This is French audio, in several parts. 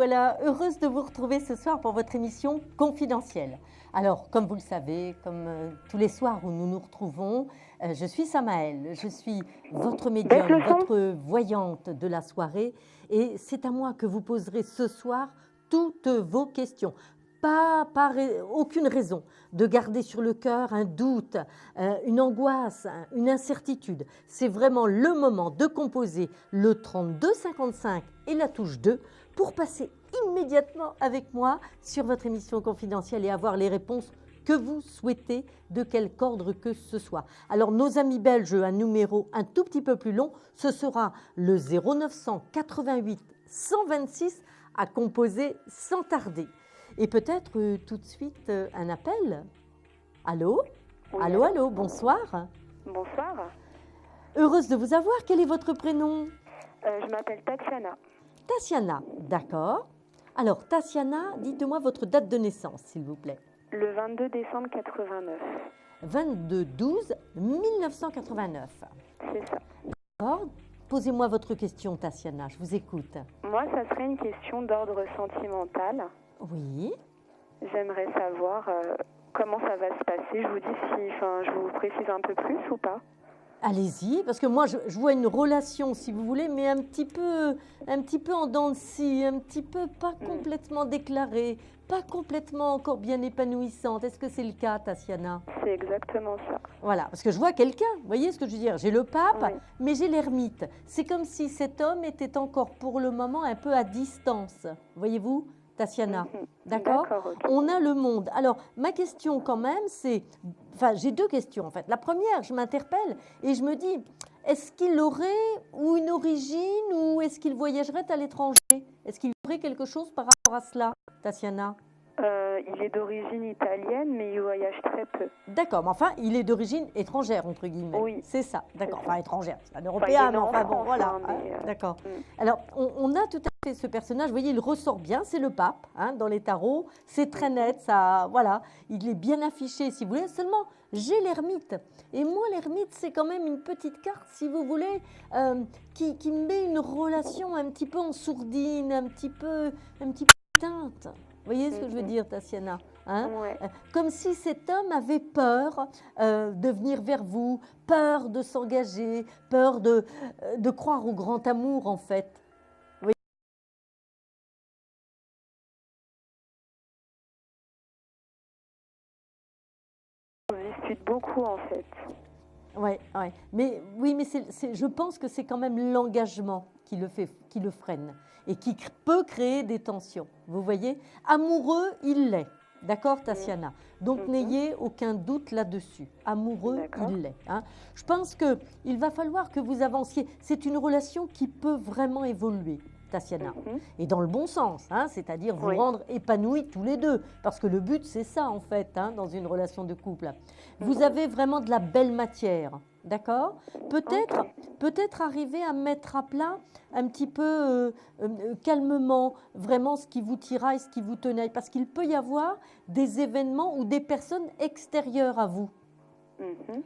voilà, heureuse de vous retrouver ce soir pour votre émission confidentielle. Alors, comme vous le savez, comme tous les soirs où nous nous retrouvons, je suis Samaël, je suis votre médium, votre voyante de la soirée et c'est à moi que vous poserez ce soir toutes vos questions. Aucune raison de garder sur le cœur un doute, une angoisse, une incertitude. C'est vraiment le moment de composer le 3255 et la touche 2 pour passer immédiatement avec moi sur votre émission confidentielle et avoir les réponses que vous souhaitez de quelque ordre que ce soit. Alors nos amis belges, un numéro un tout petit peu plus long, ce sera le 0988 126 à composer sans tarder. Et peut-être tout de suite un appel. Allô? Oui, allô, bonsoir. Bonsoir. Heureuse de vous avoir. Quel est votre prénom? Je m'appelle Tatiana. Tatiana, d'accord. Alors, Tatiana, dites-moi votre date de naissance, s'il vous plaît. Le 22 décembre 89. 22-12-1989. C'est ça. D'accord. Posez-moi votre question, Tatiana, je vous écoute. Moi, ça serait une question d'ordre sentimental. Oui. J'aimerais savoir comment ça va se passer. Je vous dis je vous précise un peu plus ou pas? Allez-y, parce que moi, je vois une relation, si vous voulez, mais un petit peu en dents de scie, un petit peu pas complètement déclarée, pas complètement encore bien épanouissante. Est-ce que c'est le cas, Tatiana? C'est exactement ça. Voilà, parce que je vois quelqu'un, vous voyez ce que je veux dire? J'ai le pape, oui, mais j'ai l'ermite. C'est comme si cet homme était encore pour le moment un peu à distance, voyez-vous, Tatiana? D'accord, okay. On a le monde. Alors, ma question quand même, c'est... Enfin, j'ai deux questions en fait. La première, je m'interpelle et je me dis, est-ce qu'il aurait ou une origine ou est-ce qu'il voyagerait à l'étranger? Est-ce qu'il y aurait quelque chose par rapport à cela, Tatiana? Il est d'origine italienne, mais il voyage très peu. D'accord, mais enfin, il est d'origine étrangère, entre guillemets. Oui. C'est ça, d'accord. Enfin, étrangère, c'est un Européen, mais enfin bon, voilà. D'accord. Alors, on a tout à fait ce personnage, vous voyez, il ressort bien, c'est le pape, hein, dans les tarots, c'est très net, ça, voilà, il est bien affiché, si vous voulez. Seulement, j'ai l'ermite. Et moi, l'ermite, c'est quand même une petite carte, si vous voulez, qui met une relation un petit peu en sourdine, un petit peu éteinte. Vous voyez ce que je veux dire, Tatiana, hein? Ouais. Comme si cet homme avait peur de venir vers vous, peur de s'engager, peur de croire au grand amour, en fait. Vous voyez? On discute beaucoup, en fait. Ouais. Mais oui, mais je pense que c'est quand même l'engagement qui le freine et qui peut créer des tensions. Vous voyez, amoureux, il l'est. D'accord, Tatiana? Donc, n'ayez aucun doute là-dessus. Amoureux, il l'est. Hein. Je pense qu'il va falloir que vous avanciez. C'est une relation qui peut vraiment évoluer, Tatiana. Et dans le bon sens, hein, c'est-à-dire vous rendre épanouis tous les deux. Parce que le but, c'est ça, en fait, hein, dans une relation de couple. Vous avez vraiment de la belle matière. D'accord? Peut-être arriver à mettre à plat un petit peu calmement vraiment ce qui vous tiraille, ce qui vous tenaille. Parce qu'il peut y avoir des événements ou des personnes extérieures à vous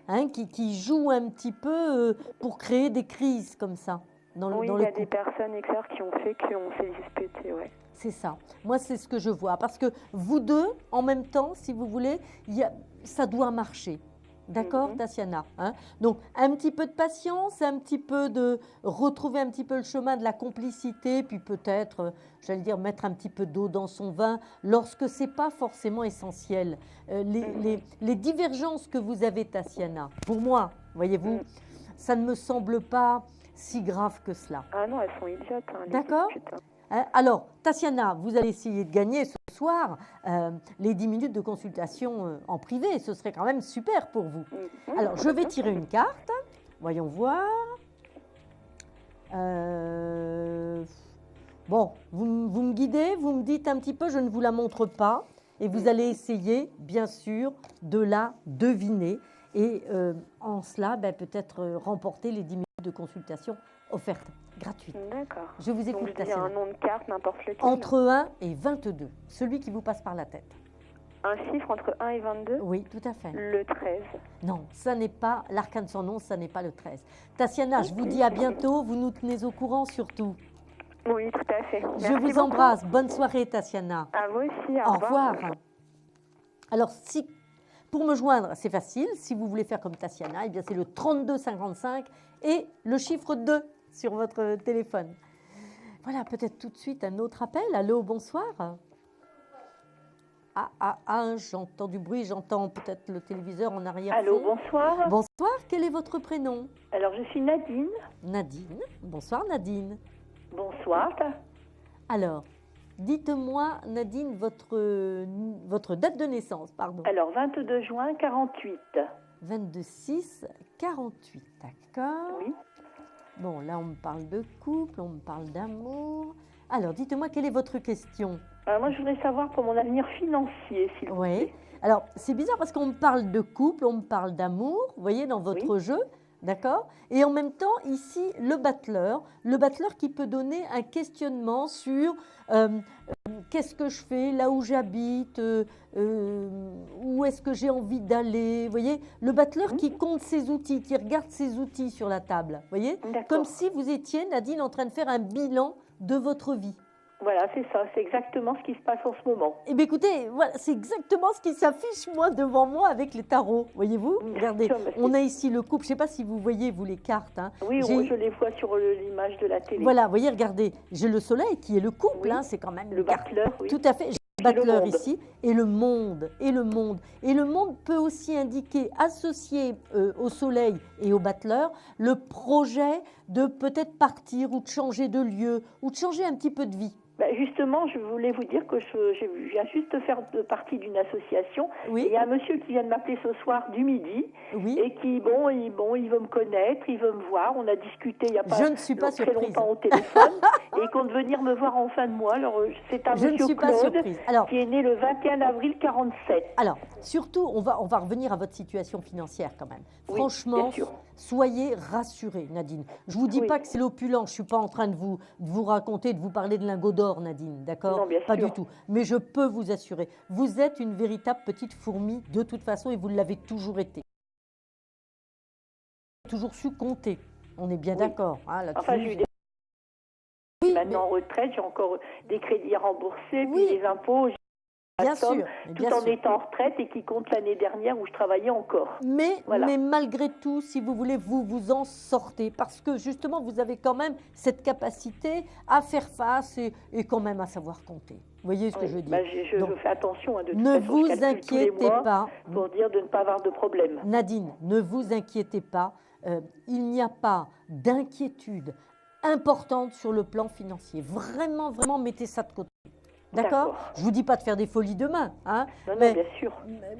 hein, qui jouent un petit peu pour créer des crises comme ça. Oui, il y a des personnes extérieures qui ont fait qu'on s'est disputé, ouais. C'est ça. Moi, c'est ce que je vois. Parce que vous deux, en même temps, si vous voulez, ça doit marcher. D'accord, Tatiana, hein? Donc, un petit peu de patience, un petit peu de retrouver un petit peu le chemin de la complicité, puis peut-être, j'allais dire, mettre un petit peu d'eau dans son vin lorsque ce n'est pas forcément essentiel. Les divergences que vous avez, Tatiana, pour moi, voyez-vous, ça ne me semble pas si grave que cela. Ah non, elles sont idiotes. Hein, d'accord. Alors, Tatiana, vous allez essayer de gagner ce soir les 10 minutes de consultation en privé. Ce serait quand même super pour vous. Alors, je vais tirer une carte. Voyons voir. Bon, vous me guidez, vous me dites un petit peu, je ne vous la montre pas. Et vous allez essayer, bien sûr, de la deviner. Et en cela, peut-être remporter les 10 minutes de consultation offertes. Gratuite. D'accord. Je vous écoute, Tatiana. Un nom de carte, n'importe lequel. Entre 1 et 22, celui qui vous passe par la tête. Un chiffre entre 1 et 22? Oui, tout à fait. Le 13. Non, ça n'est pas l'arcane sans nom, ça n'est pas le 13. Tatiana, je vous dis à bientôt, vous nous tenez au courant surtout. Oui, tout à fait. Je Merci vous beaucoup. embrasse. Bonne soirée, Tatiana. À vous aussi, Au revoir. Alors, pour me joindre, c'est facile. Si vous voulez faire comme Tatiana, eh bien c'est le 32 55 et le chiffre 2 sur votre téléphone. Voilà, peut-être tout de suite un autre appel. Allô, bonsoir. J'entends du bruit, j'entends peut-être le téléviseur en arrière. Allô, bonsoir. Bonsoir, quel est votre prénom? Alors, je suis Nadine. Nadine. Bonsoir, Nadine. Bonsoir. Alors, dites-moi, Nadine, votre date de naissance, pardon. Alors, 22 juin 48. 22-6, 48, d'accord. Oui. Bon, là, on me parle de couple, on me parle d'amour. Alors, dites-moi, quelle est votre question? Alors, moi, je voudrais savoir pour mon avenir financier, s'il vous Oui. plaît. Alors, c'est bizarre parce qu'on me parle de couple, on me parle d'amour, vous voyez, dans votre jeu, d'accord? Et en même temps, ici, le battleur qui peut donner un questionnement sur qu'est-ce que je fais, là où j'habite, où est-ce que j'ai envie d'aller, vous voyez? Le battleur qui compte ses outils, qui regarde ses outils sur la table, vous voyez? Comme si vous étiez, Nadine, en train de faire un bilan de votre vie. Voilà, c'est ça, c'est exactement ce qui se passe en ce moment. Eh bien, écoutez, voilà, c'est exactement ce qui s'affiche, moi, devant moi avec les tarots. Voyez-vous? Regardez, on a ici le couple. Je ne sais pas si vous voyez, vous, les cartes. Hein. Oui, je les vois sur l'image de la télé. Voilà, vous voyez, regardez, j'ai le soleil qui est le couple, hein, c'est quand même le battleur, oui. Tout à fait. J'ai le battleur ici, et le monde, et le monde. Et le monde peut aussi indiquer, associé au soleil et au battleur, le projet de peut-être partir ou de changer de lieu, ou de changer un petit peu de vie. Ben justement, je voulais vous dire que je viens juste de faire partie d'une association. Oui. Et il y a un monsieur qui vient de m'appeler ce soir du midi. Oui. Et qui, il veut me connaître, il veut me voir. On a discuté il n'y a pas, très longtemps au téléphone. Et il compte venir me voir en fin de mois. Alors, c'est un monsieur Claude qui est né le 21 avril 47. Alors, surtout, on va revenir à votre situation financière quand même. Oui, franchement, soyez rassurés, Nadine. Je ne vous dis pas que c'est l'opulence. Je ne suis pas en train de vous raconter, de vous parler de lingots d'or, Nadine, d'accord? Non, bien pas sûr. du tout. Mais je peux vous assurer, vous êtes une véritable petite fourmi de toute façon et vous l'avez toujours été. Toujours su compter. On est bien d'accord. Hein, enfin, j'ai eu des... Maintenant en retraite, j'ai encore des crédits à rembourser, puis des impôts. Bien sûr, tout en étant en retraite et qui compte l'année dernière où je travaillais encore. Mais malgré tout, si vous voulez, vous vous en sortez parce que justement, vous avez quand même cette capacité à faire face et quand même à savoir compter. Vous voyez ce que je dis? Je fais attention. De toute ne façon, vous inquiétez pas. Pour dire de ne pas avoir de problème. Nadine, ne vous inquiétez pas. Il n'y a pas d'inquiétude importante sur le plan financier. Vraiment, vraiment, mettez ça de côté. D'accord. Je ne vous dis pas de faire des folies demain, hein, non, bien sûr.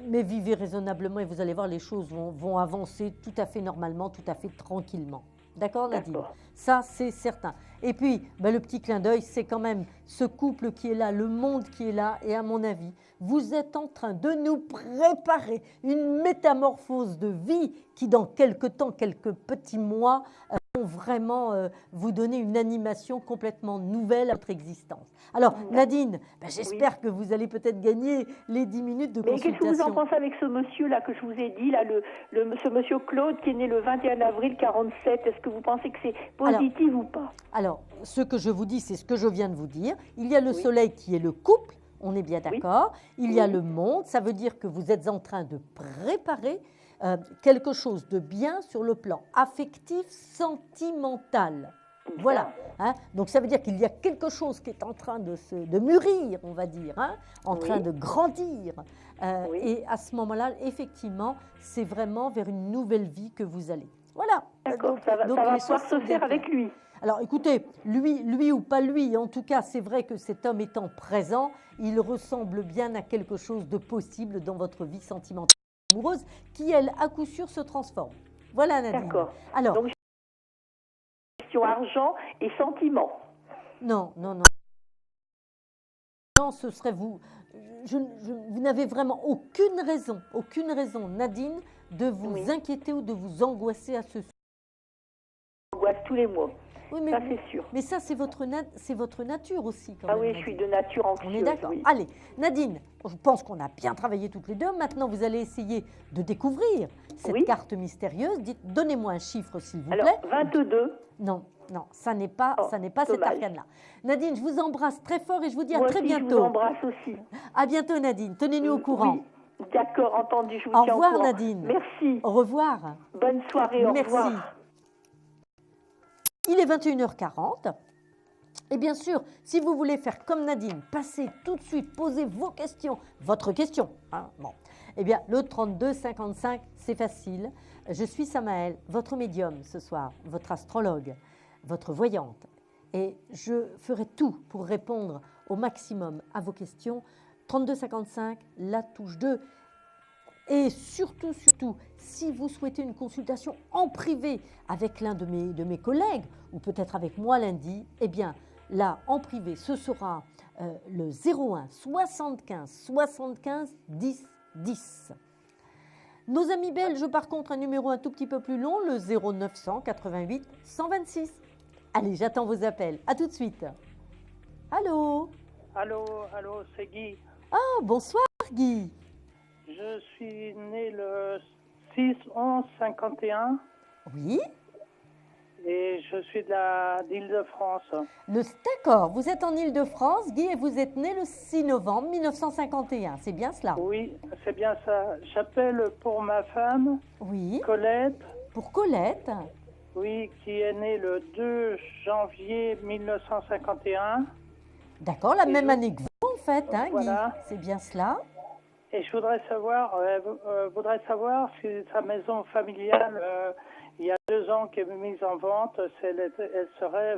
Mais vivez raisonnablement et vous allez voir, les choses vont avancer tout à fait normalement, tout à fait tranquillement. D'accord, Nadine? Ça, c'est certain. Et puis, le petit clin d'œil, c'est quand même ce couple qui est là, le monde qui est là. Et à mon avis, vous êtes en train de nous préparer une métamorphose de vie qui, dans quelques temps, quelques petits mois, vont vraiment vous donner une animation complètement nouvelle à votre existence. Alors, Nadine, j'espère que vous allez peut-être gagner les 10 minutes de consultation. Mais qu'est-ce que vous en pensez avec ce monsieur-là que je vous ai dit, là, ce monsieur Claude qui est né le 21 avril 47? Est-ce que vous pensez que c'est positif ou pas? Alors, ce que je vous dis, c'est ce que je viens de vous dire. Il y a le soleil qui est le couple, on est bien d'accord. Il y a le monde, ça veut dire que vous êtes en train de préparer quelque chose de bien sur le plan affectif, sentimental. Voilà. Hein? Donc ça veut dire qu'il y a quelque chose qui est en train de mûrir, on va dire, hein? En train de grandir. Et à ce moment-là, effectivement, c'est vraiment vers une nouvelle vie que vous allez. Voilà. D'accord, ça va pouvoir se faire avec lui. Alors écoutez, lui ou pas lui, en tout cas, c'est vrai que cet homme étant présent, il ressemble bien à quelque chose de possible dans votre vie sentimentale amoureuse qui, elle, à coup sûr, se transforme. Voilà, Nadine. D'accord. Alors, donc, question argent et sentiment. Non, ce serait vous. Vous n'avez vraiment aucune raison, Nadine, de vous inquiéter ou de vous angoisser à ce sujet. Angoisse tous les mois. Oui, mais, ça c'est sûr. Mais ça, c'est votre nature aussi. Quand même, oui, Nadine. Je suis de nature anxieuse. On est d'accord. Oui. Allez, Nadine, je pense qu'on a bien travaillé toutes les deux. Maintenant, vous allez essayer de découvrir cette carte mystérieuse. Donnez-moi un chiffre, s'il vous plaît. Alors, 22. Non, ça n'est pas cet arcane-là. Nadine, je vous embrasse très fort et je vous dis à très bientôt. Je vous embrasse aussi. À bientôt, Nadine. Tenez-nous au courant. Oui. D'accord, entendu, je vous tiens au courant. Au revoir, Nadine. Merci. Au revoir. Bonne soirée, au revoir. Merci. Il est 21h40. Et bien sûr, si vous voulez faire comme Nadine, passez tout de suite, posez vos questions, votre question. Eh bien, le 32 55, c'est facile. Je suis Samaël, votre médium ce soir, votre astrologue, votre voyante. Et je ferai tout pour répondre au maximum à vos questions. 32 55, la touche 2. Et surtout, si vous souhaitez une consultation en privé avec l'un de mes collègues, ou peut-être avec moi lundi, eh bien, là, en privé, ce sera le 01 75 75 10 10. Nos amis belges, par contre, un numéro un tout petit peu plus long, le 0900 88 126. Allez, j'attends vos appels. À tout de suite. Allô? Allô, c'est Guy. Ah, bonsoir Guy. Je suis né le 6/11/51. Oui. Et je suis d'Île-de-France. D'accord, vous êtes en Île-de-France, Guy, et vous êtes né le 6 novembre 1951, c'est bien cela? Oui, c'est bien ça. J'appelle pour ma femme, Colette. Pour Colette? Oui, qui est née le 2 janvier 1951. D'accord, la même année que vous, en fait, hein, voilà. Guy, c'est bien cela. Et je voudrais savoir si sa maison familiale, il y a 2 ans qu'elle est mise en vente, elle serait,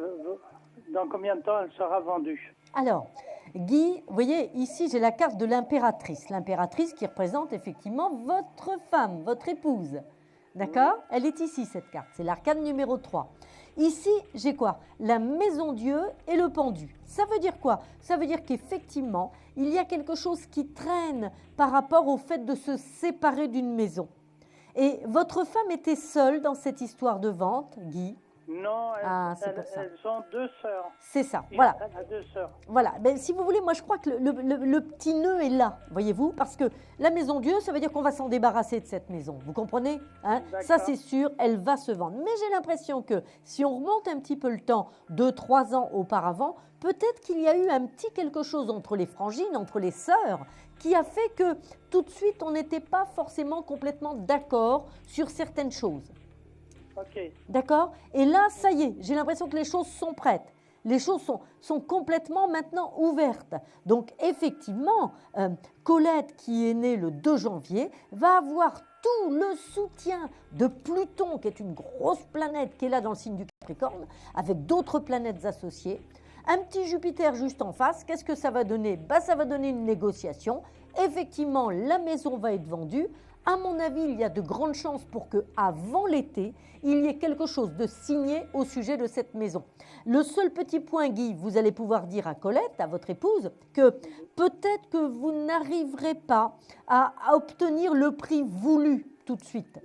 dans combien de temps elle sera vendue? Alors, Guy, vous voyez, ici j'ai la carte de l'impératrice. L'impératrice qui représente effectivement votre femme, votre épouse. D'accord? Elle est ici, cette carte. C'est l'arcane numéro 3. Ici, j'ai quoi? La maison Dieu et le pendu. Ça veut dire quoi? Ça veut dire qu'effectivement, il y a quelque chose qui traîne par rapport au fait de se séparer d'une maison. Et votre femme était seule dans cette histoire de vente, Guy? Non, elles ont 2 sœurs. C'est ça, voilà. Elle a 2 sœurs. Voilà, ben, si vous voulez, moi je crois que le petit nœud est là, voyez-vous, parce que la maison Dieu, ça veut dire qu'on va s'en débarrasser de cette maison, vous comprenez, hein? Ça c'est sûr, elle va se vendre. Mais j'ai l'impression que si on remonte un petit peu le temps, 2-3 ans auparavant, peut-être qu'il y a eu un petit quelque chose entre les frangines, entre les sœurs, qui a fait que tout de suite on n'était pas forcément complètement d'accord sur certaines choses. Okay. D'accord? Et là, ça y est, j'ai l'impression que les choses sont prêtes. Les choses sont complètement maintenant ouvertes. Donc, effectivement, Colette, qui est née le 2 janvier, va avoir tout le soutien de Pluton, qui est une grosse planète qui est là dans le signe du Capricorne, avec d'autres planètes associées. Un petit Jupiter juste en face, qu'est-ce que ça va donner? Ça va donner une négociation. Effectivement, la maison va être vendue. À mon avis, il y a de grandes chances pour qu'avant l'été, il y ait quelque chose de signé au sujet de cette maison. Le seul petit point, Guy, vous allez pouvoir dire à Colette, à votre épouse, que peut-être que vous n'arriverez pas à obtenir le prix voulu tout de suite.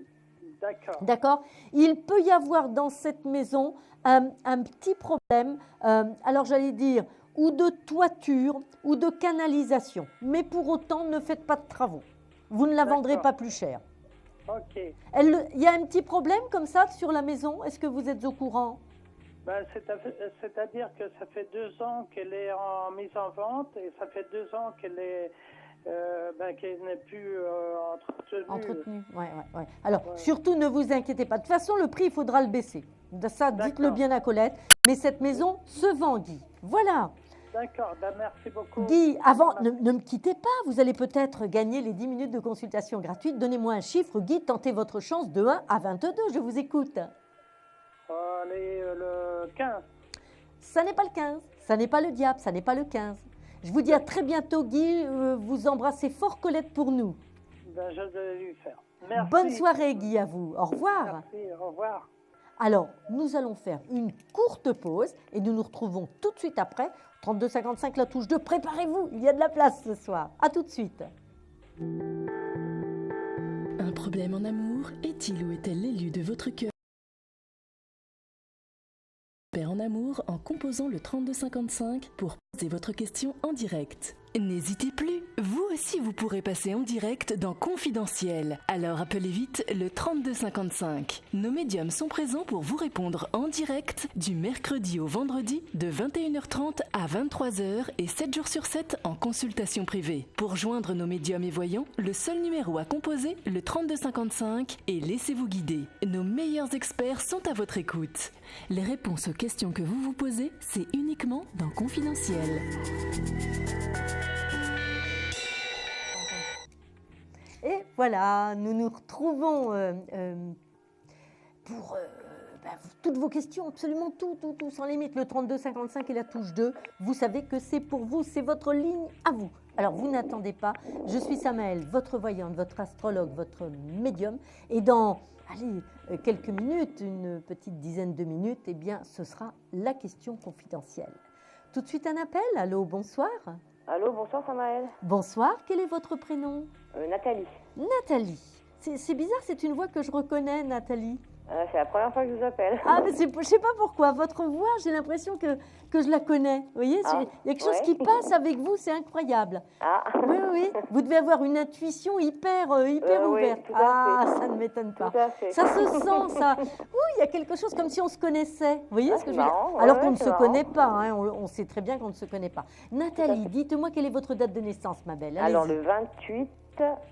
D'accord. D'accord? Il peut y avoir dans cette maison un petit problème, alors j'allais dire, ou de toiture, ou de canalisation. Mais pour autant, ne faites pas de travaux. Vous ne la vendrez pas plus cher. Ok. Il y a un petit problème comme ça sur la maison? Est-ce que vous êtes au courant? C'est-à-dire que ça fait 2 ans qu'elle est mise en vente et ça fait 2 ans qu'elle n'est plus entretenue. Ouais. Alors, surtout ne vous inquiétez pas. De toute façon, le prix, il faudra le baisser. Ça, dites-le bien à Colette. Mais cette maison se vend, Guy. Voilà. D'accord, merci beaucoup. Guy, avant, ne me quittez pas, vous allez peut-être gagner les 10 minutes de consultation gratuite. Donnez-moi un chiffre, Guy, tentez votre chance de 1 à 22, je vous écoute. Allez, le 15. Ça n'est pas le 15, ça n'est pas le diable, ça n'est pas le 15. Je vous dis à très bientôt, Guy, vous embrassez fort Colette pour nous. Je vais lui faire. Merci. Bonne soirée, Guy, à vous. Au revoir. Merci, au revoir. Alors, nous allons faire une courte pause et nous nous retrouvons tout de suite après. 32 55, la touche 2. Préparez-vous, il y a de la place ce soir. À tout de suite. Un problème en amour, est-il ou est-elle l'élu de votre cœur? Paix en amour en composant le 3255 pour poser votre question en direct. N'hésitez plus, vous aussi vous pourrez passer en direct dans Confidentiel. Alors appelez vite le 3255. Nos médiums sont présents pour vous répondre en direct du mercredi au vendredi de 21h30 à 23h et 7 jours sur 7 en consultation privée. Pour joindre nos médiums et voyants, le seul numéro à composer, le 3255 et laissez-vous guider. Nos meilleurs experts sont à votre écoute. Les réponses aux questions que vous vous posez, c'est uniquement dans Confidentiel. Et voilà, nous nous retrouvons pour toutes vos questions, absolument tout, sans limite. Le 3255 et la touche 2, vous savez que c'est pour vous, c'est votre ligne à vous. Alors, vous n'attendez pas, je suis Samaëlle, votre voyante, votre astrologue, votre médium. Et dans quelques minutes, une petite dizaine de minutes, eh bien, ce sera la question confidentielle. Tout de suite un appel. Allô, bonsoir. Allô, bonsoir Samaëlle. Bonsoir, quel est votre prénom? Nathalie. Nathalie. C'est bizarre, c'est une voix que je reconnais, Nathalie. C'est la première fois que je vous appelle. Ah, mais je ne sais pas pourquoi. Votre voix, j'ai l'impression que je la connais. Vous voyez, il y a quelque chose qui passe avec vous, c'est incroyable. Ah. Oui. Vous devez avoir une intuition hyper ouverte. Oui, ça ne m'étonne pas. Tout à fait. Ça se sent, ça. Oui, il y a quelque chose comme si on se connaissait. Vous voyez ce que je veux dire? Marrant, alors qu'on ne se connaît pas. Hein, on sait très bien qu'on ne se connaît pas. Nathalie, dites-moi quelle est votre date de naissance, ma belle. Alors, le 28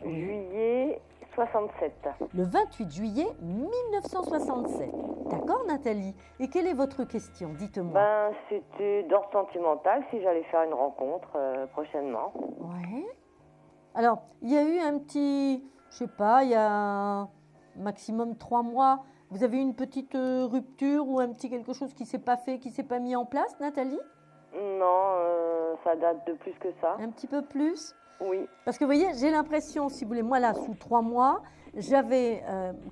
juillet 67. Le 28 juillet 1967. D'accord, Nathalie? Et quelle est votre question? Dites-moi. C'était d'ordre sentimental, si j'allais faire une rencontre prochainement. Ouais. Alors, il y a eu un petit, je sais pas, il y a maximum 3 mois, vous avez eu une petite rupture ou un petit quelque chose qui s'est pas fait, qui s'est pas mis en place, Nathalie? Non, ça date de plus que ça. Un petit peu plus? Oui. Parce que vous voyez, j'ai l'impression, si vous voulez, moi là, sous 3 mois, j'avais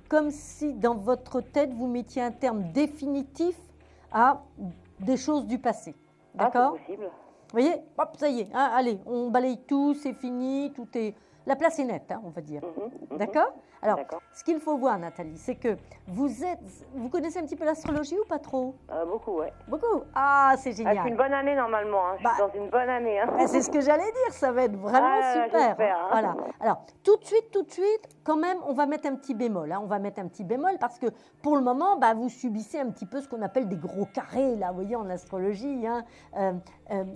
comme si dans votre tête, vous mettiez un terme définitif à des choses du passé. D'accord? C'est possible. Vous voyez, hop, ça y est, hein, allez, on balaye tout, c'est fini, tout est... La place est nette, hein, on va dire. D'accord? Alors, ce qu'il faut voir, Nathalie, c'est que vous connaissez un petit peu l'astrologie ou pas trop? Beaucoup, ouais. Beaucoup? Ah, c'est génial. C'est une bonne année normalement, hein. Je suis dans une bonne année. Hein. C'est ce que j'allais dire, ça va être vraiment super. Hein. Voilà. Alors, tout de suite, quand même, on va mettre un petit bémol. Hein. On va mettre un petit bémol parce que pour le moment, vous subissez un petit peu ce qu'on appelle des gros carrés, là, vous voyez, en astrologie. Hein.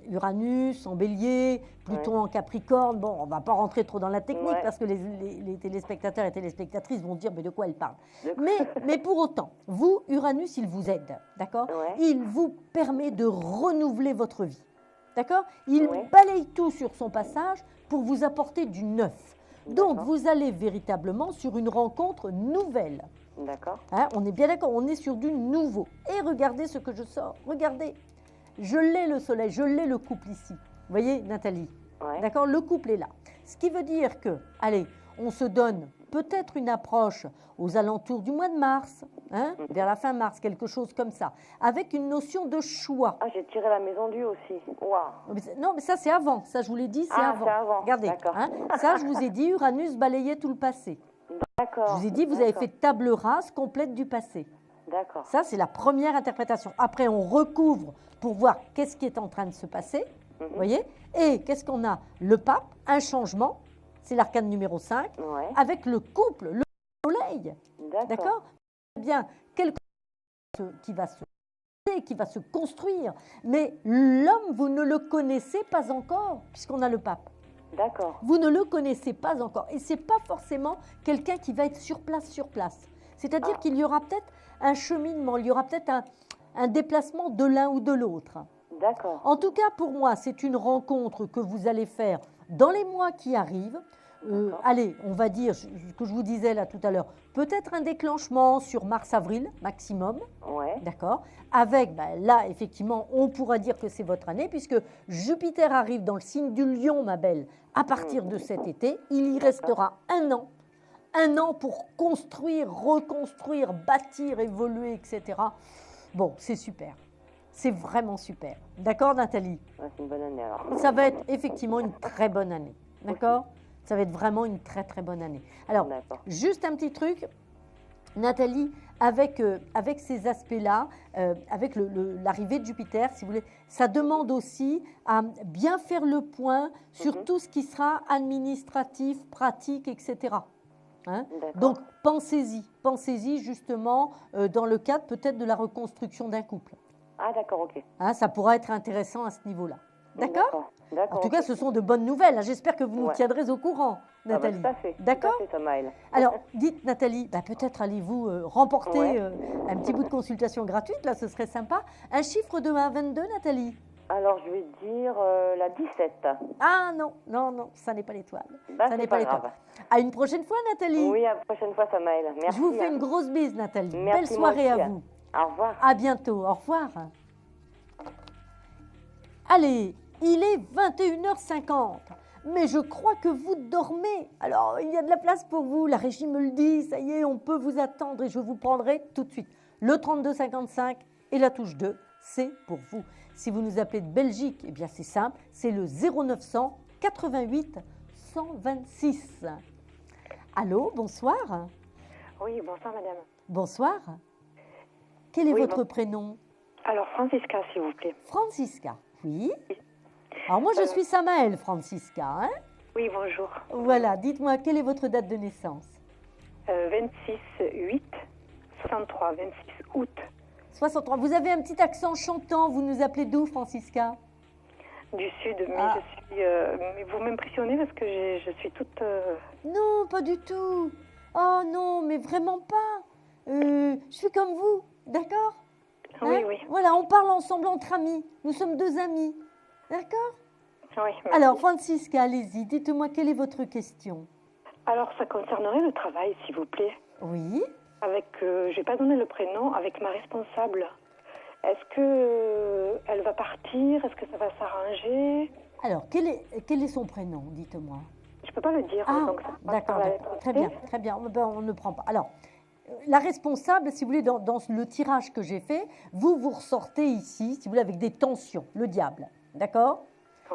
Uranus en bélier, Pluton en Capricorne. Bon, on ne va pas rentrer trop dans la technique parce que les téléspectateurs et téléspectatrices vont dire mais de quoi elle parle. Mais pour autant, vous, Uranus, il vous aide, d'accord? Il vous permet de renouveler votre vie, d'accord? Il balaye tout sur son passage pour vous apporter du neuf. Donc, vous allez véritablement sur une rencontre nouvelle. D'accord. Hein, on est bien d'accord, on est sur du nouveau. Et regardez ce que je sors, regardez. Je l'ai le soleil, je l'ai le couple ici. Vous voyez, Nathalie? D'accord, le couple est là. Ce qui veut dire que, allez, on se donne peut-être une approche aux alentours du mois de mars, hein, vers la fin mars, quelque chose comme ça, avec une notion de choix. Ah, j'ai tiré la maison du aussi. Waouh. Non, mais ça c'est avant, ça je vous l'ai dit, c'est avant. C'est avant. Regardez, hein, ça je vous ai dit, Uranus balayait tout le passé. D'accord. Je vous ai dit, vous avez fait table rase complète du passé. D'accord. Ça, c'est la première interprétation. Après, on recouvre pour voir qu'est-ce qui est en train de se passer. Vous voyez? Et qu'est-ce qu'on a? Le pape, un changement, c'est l'arcane numéro 5, avec le couple, le soleil. D'accord? Bien, quelque chose qui va se construire. Mais l'homme, vous ne le connaissez pas encore, puisqu'on a le pape. D'accord. Vous ne le connaissez pas encore. Et ce n'est pas forcément quelqu'un qui va être sur place. C'est-à-dire qu'il y aura peut-être un cheminement, il y aura peut-être un déplacement de l'un ou de l'autre. D'accord. En tout cas, pour moi, c'est une rencontre que vous allez faire dans les mois qui arrivent. Allez, on va dire, ce que je vous disais là tout à l'heure, peut-être un déclenchement sur mars-avril maximum. D'accord. Avec, là, effectivement, on pourra dire que c'est votre année, puisque Jupiter arrive dans le signe du Lion, ma belle, à partir de cet été. Il y restera 1 an. 1 an pour construire, reconstruire, bâtir, évoluer, etc. Bon, c'est super. C'est vraiment super. D'accord, Nathalie? C'est une bonne année alors. Ça va être effectivement une très bonne année. D'accord? Ça va être vraiment une très très bonne année. Alors, juste un petit truc. Nathalie, avec ces aspects-là, avec l'arrivée de Jupiter, si vous voulez, ça demande aussi à bien faire le point sur tout ce qui sera administratif, pratique, etc. Hein? Donc, pensez-y justement dans le cadre peut-être de la reconstruction d'un couple. Ah, d'accord, ok. Hein, ça pourra être intéressant à ce niveau-là. D'accord. En tout cas, ce sont de bonnes nouvelles. J'espère que vous nous tiendrez au courant, Nathalie. Tout à fait. D'accord. Tout à fait, Samaël. Alors, dites, Nathalie, peut-être allez-vous remporter un petit bout de consultation gratuite, là, ce serait sympa. Un chiffre de 1 à 22, Nathalie? Alors, je vais dire la 17. Ah non, ça n'est pas l'étoile. Ça n'est pas grave. À une prochaine fois, Nathalie. Oui, à la prochaine fois, Samaël. Merci. Je vous fais une grosse bise, Nathalie. Merci, belle soirée à vous. Au revoir. À bientôt. Au revoir. Allez, il est 21h50. Mais je crois que vous dormez. Alors, il y a de la place pour vous. La régie me le dit. Ça y est, on peut vous attendre et je vous prendrai tout de suite. Le 3255 et la touche 2, c'est pour vous. Si vous nous appelez de Belgique, eh bien c'est simple, c'est le 0900 88 126. Allô, bonsoir. Oui, bonsoir madame. Bonsoir. Quel est votre prénom? Alors, Francisca, s'il vous plaît. Francisca, oui. Alors moi, je suis Samaël, Francisca. Hein? Oui, bonjour. Voilà, dites-moi, quelle est votre date de naissance? 26/8/63, 26 août. 63. Vous avez un petit accent chantant. Vous nous appelez d'où, Francisca? Du sud, mais mais vous m'impressionnez parce que je suis toute... Non, pas du tout. Oh non, mais vraiment pas. Je suis comme vous, d'accord? Oui, oui. Voilà, on parle ensemble entre amis. Nous sommes deux amis, d'accord? Oui. Merci. Alors, Francisca, allez-y, dites-moi, quelle est votre question? Alors, ça concernerait le travail, s'il vous plaît. Oui. Avec, je n'ai pas donné le prénom, avec ma responsable. Est-ce que elle va partir? Est-ce que ça va s'arranger? Alors, quel est son prénom? Dites-moi. Je ne peux pas le dire. Ah, d'accord. Très bien. On ne prend pas. Alors, la responsable, si vous voulez, dans le tirage que j'ai fait, vous ressortez ici, si vous voulez, avec des tensions, le diable. D'accord?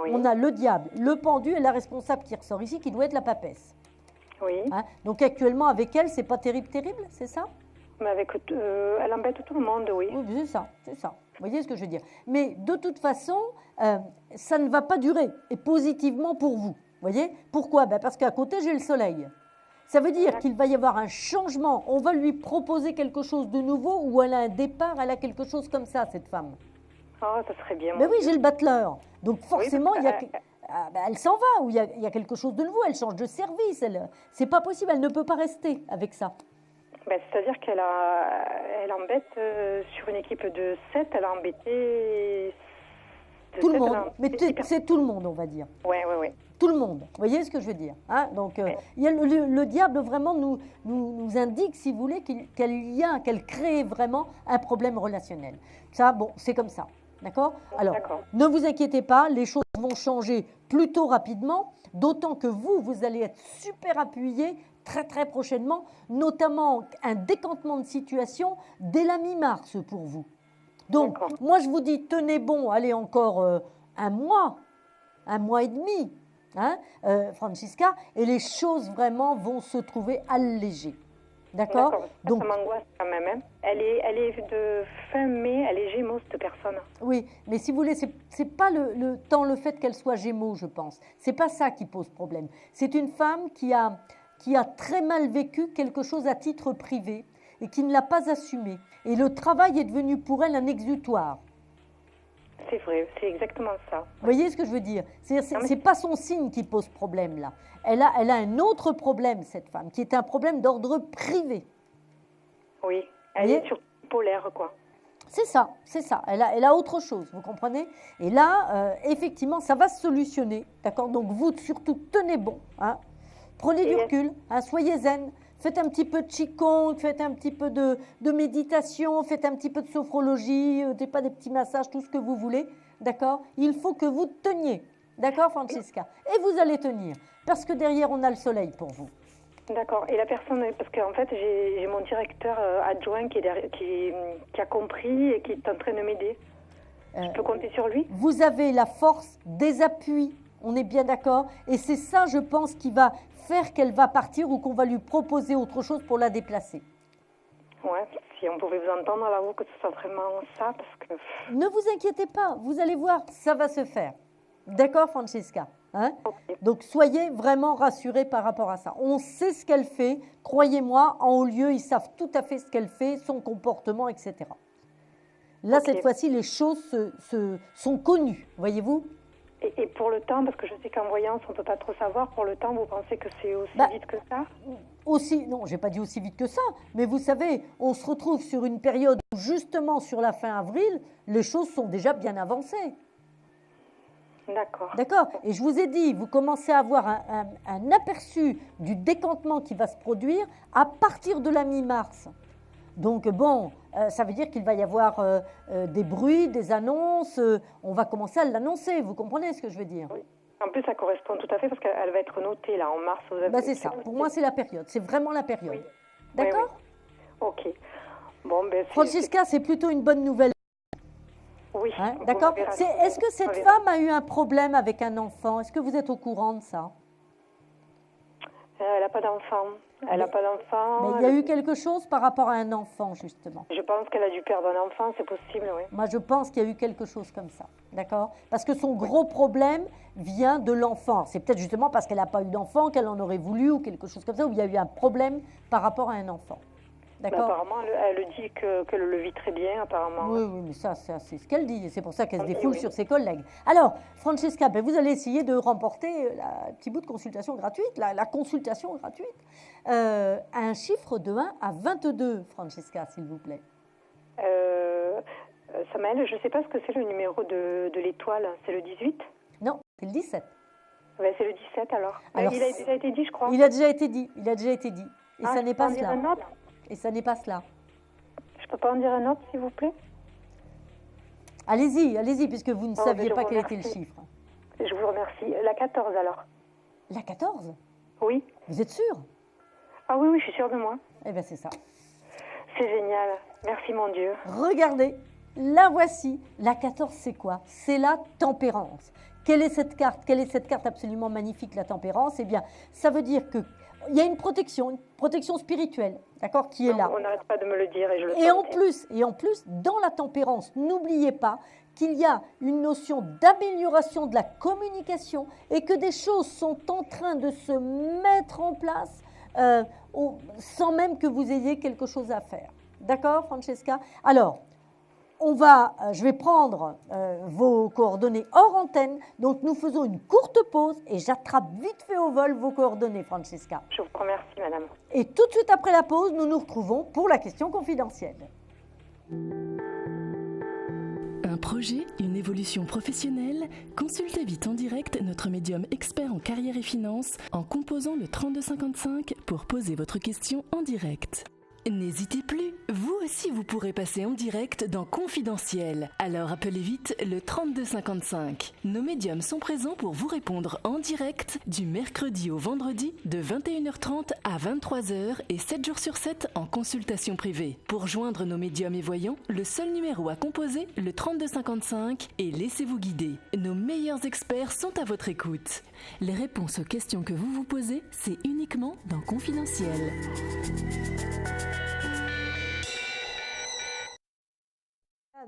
Oui. On a le diable, le pendu et la responsable qui ressort ici, qui doit être la papesse. Oui. Hein? Donc actuellement, avec elle, c'est pas terrible, c'est ça? Mais avec, elle embête tout le monde, oui. Oui, c'est ça. Vous voyez ce que je veux dire? Mais de toute façon, ça ne va pas durer, et positivement pour vous. Vous voyez? Pourquoi? Parce qu'à côté, j'ai le soleil. Ça veut dire qu'il va y avoir un changement. On va lui proposer quelque chose de nouveau, ou elle a un départ, elle a quelque chose comme ça, cette femme. Oh, ça serait bien. Mais oui, j'ai le battleur. Donc forcément, il y a... elle s'en va, ou il y a quelque chose de nouveau, elle change de service. C'est pas possible, elle ne peut pas rester avec ça. C'est-à-dire qu'elle embête sur une équipe de 7, elle a embêté... Tout le monde, mais c'est tout le monde, on va dire. Oui. Tout le monde, vous voyez ce que je veux dire, hein? Donc, il y a le diable vraiment nous indique, si vous voulez, qu'elle crée vraiment un problème relationnel. Ça, bon, c'est comme ça, d'accord? Alors, ne vous inquiétez pas, les choses vont changer plutôt rapidement, d'autant que vous allez être super appuyé très très prochainement, notamment un décantement de situation dès la mi-mars pour vous. Donc, moi je vous dis, tenez bon, allez encore un mois et demi, hein, Francisca, et les choses vraiment vont se trouver allégées. D'accord. Donc, ça m'angoisse quand même. Hein. Elle est de fin mai, elle est Gémeaux, cette personne. Oui, mais si vous voulez, c'est pas tant le fait qu'elle soit Gémeaux, je pense. C'est pas ça qui pose problème. C'est une femme qui a très mal vécu quelque chose à titre privé et qui ne l'a pas assumé. Et le travail est devenu pour elle un exutoire. C'est vrai, c'est exactement ça. Vous voyez ce que je veux dire? C'est pas son signe qui pose problème là. Elle a un autre problème, cette femme, qui est un problème d'ordre privé. Oui, elle est sur polaire, quoi. C'est ça. Elle a autre chose, vous comprenez? Et là, effectivement, ça va se solutionner, d'accord? Donc vous, surtout, tenez bon, hein? Prenez du recul, hein, soyez zen. Faites un petit peu de qigong, faites un petit peu de méditation, faites un petit peu de sophrologie, des petits massages, tout ce que vous voulez, d'accord? Il faut que vous teniez, d'accord, Francisca? Et vous allez tenir, parce que derrière, on a le soleil pour vous. D'accord. Et la personne, parce qu'en fait, j'ai mon directeur adjoint qui a compris et qui est en train de m'aider. Je peux compter sur lui? Vous avez la force des appuis, on est bien d'accord? Et c'est ça, je pense, qui va faire qu'elle va partir ou qu'on va lui proposer autre chose pour la déplacer. Ouais, si on pouvait vous entendre à la voix, que ce soit vraiment ça, parce que... Ne vous inquiétez pas, vous allez voir, ça va se faire. D'accord, Francesca, hein? Okay. Donc, soyez vraiment rassurés par rapport à ça. On sait ce qu'elle fait. Croyez-moi, en haut lieu, ils savent tout à fait ce qu'elle fait, son comportement, etc. Là, okay. Cette fois-ci, les choses sont connues, voyez-vous? Et pour le temps, parce que je sais qu'en voyance, on ne peut pas trop savoir, pour le temps, vous pensez que c'est aussi vite que ça? Aussi, non, je n'ai pas dit aussi vite que ça, mais vous savez, on se retrouve sur une période où, justement, sur la fin avril, les choses sont déjà bien avancées. D'accord. D'accord. Et je vous ai dit, vous commencez à avoir un aperçu du décantement qui va se produire à partir de la mi-mars. Donc, bon, ça veut dire qu'il va y avoir des bruits, des annonces. On va commencer à l'annoncer. Vous comprenez ce que je veux dire? Oui. En plus, ça correspond tout à fait parce qu'elle va être notée, là, en mars. C'est ça. Pour moi, c'est la période. C'est vraiment la période. Oui. D'accord? Oui. OK. Bon, ben, Francesca, c'est plutôt une bonne nouvelle. Oui. Hein? D'accord. Est-ce que cette femme a eu un problème avec un enfant? Est-ce que vous êtes au courant de ça? Elle n'a pas d'enfant. Elle n'a pas d'enfant. Mais il y a eu quelque chose par rapport à un enfant, justement. Je pense qu'elle a dû perdre un enfant, c'est possible, oui. Moi, je pense qu'il y a eu quelque chose comme ça, d'accord? Parce que son gros problème vient de l'enfant. C'est peut-être justement parce qu'elle n'a pas eu d'enfant qu'elle en aurait voulu ou quelque chose comme ça, où il y a eu un problème par rapport à un enfant. D'accord. Apparemment, elle dit qu'elle le vit très bien, apparemment. Oui, mais ça c'est ce qu'elle dit. C'est pour ça qu'elle se défoule sur ses collègues. Alors, Francesca, vous allez essayer de remporter un petit bout de consultation gratuite, la consultation gratuite. Un chiffre de 1 à 22, Francesca, s'il vous plaît. Samaël, je ne sais pas ce que c'est le numéro de l'étoile. C'est le 18 ? Non, c'est le 17. Ben, c'est le 17 alors. Il a déjà été dit, je crois. Il a déjà été dit. Et ça n'est pas cela. Et ça n'est pas cela. Je ne peux pas en dire un autre, s'il vous plaît? Allez-y, puisque vous ne saviez pas quel était le chiffre. Je vous remercie. La 14, alors. La 14? Oui. Vous êtes sûre? Ah oui, je suis sûre de moi. Eh bien, c'est ça. C'est génial. Merci, mon Dieu. Regardez, la voici. La 14, c'est quoi? C'est la tempérance. Quelle est cette carte? Quelle est cette carte absolument magnifique, la tempérance? Eh bien, ça veut dire que il y a une protection spirituelle, d'accord, qui est là. On n'arrête pas de me le dire et je le sens. Et en plus, dans la tempérance, n'oubliez pas qu'il y a une notion d'amélioration de la communication et que des choses sont en train de se mettre en place sans même que vous ayez quelque chose à faire. D'accord, Francesca? Alors, je vais prendre vos coordonnées hors antenne. Donc, nous faisons une courte pause et j'attrape vite fait au vol vos coordonnées, Francesca. Je vous remercie, madame. Et tout de suite après la pause, nous nous retrouvons pour la question confidentielle. Un projet, une évolution professionnelle? Consultez vite en direct notre médium expert en carrière et finances en composant le 3255 pour poser votre question en direct. N'hésitez plus, vous aussi vous pourrez passer en direct dans Confidentiel. Alors appelez vite le 3255. Nos médiums sont présents pour vous répondre en direct du mercredi au vendredi de 21h30 à 23h et 7 jours sur 7 en consultation privée. Pour joindre nos médiums et voyants, le seul numéro à composer, le 3255 et laissez-vous guider. Nos meilleurs experts sont à votre écoute. Les réponses aux questions que vous vous posez, c'est uniquement dans Confidentiel.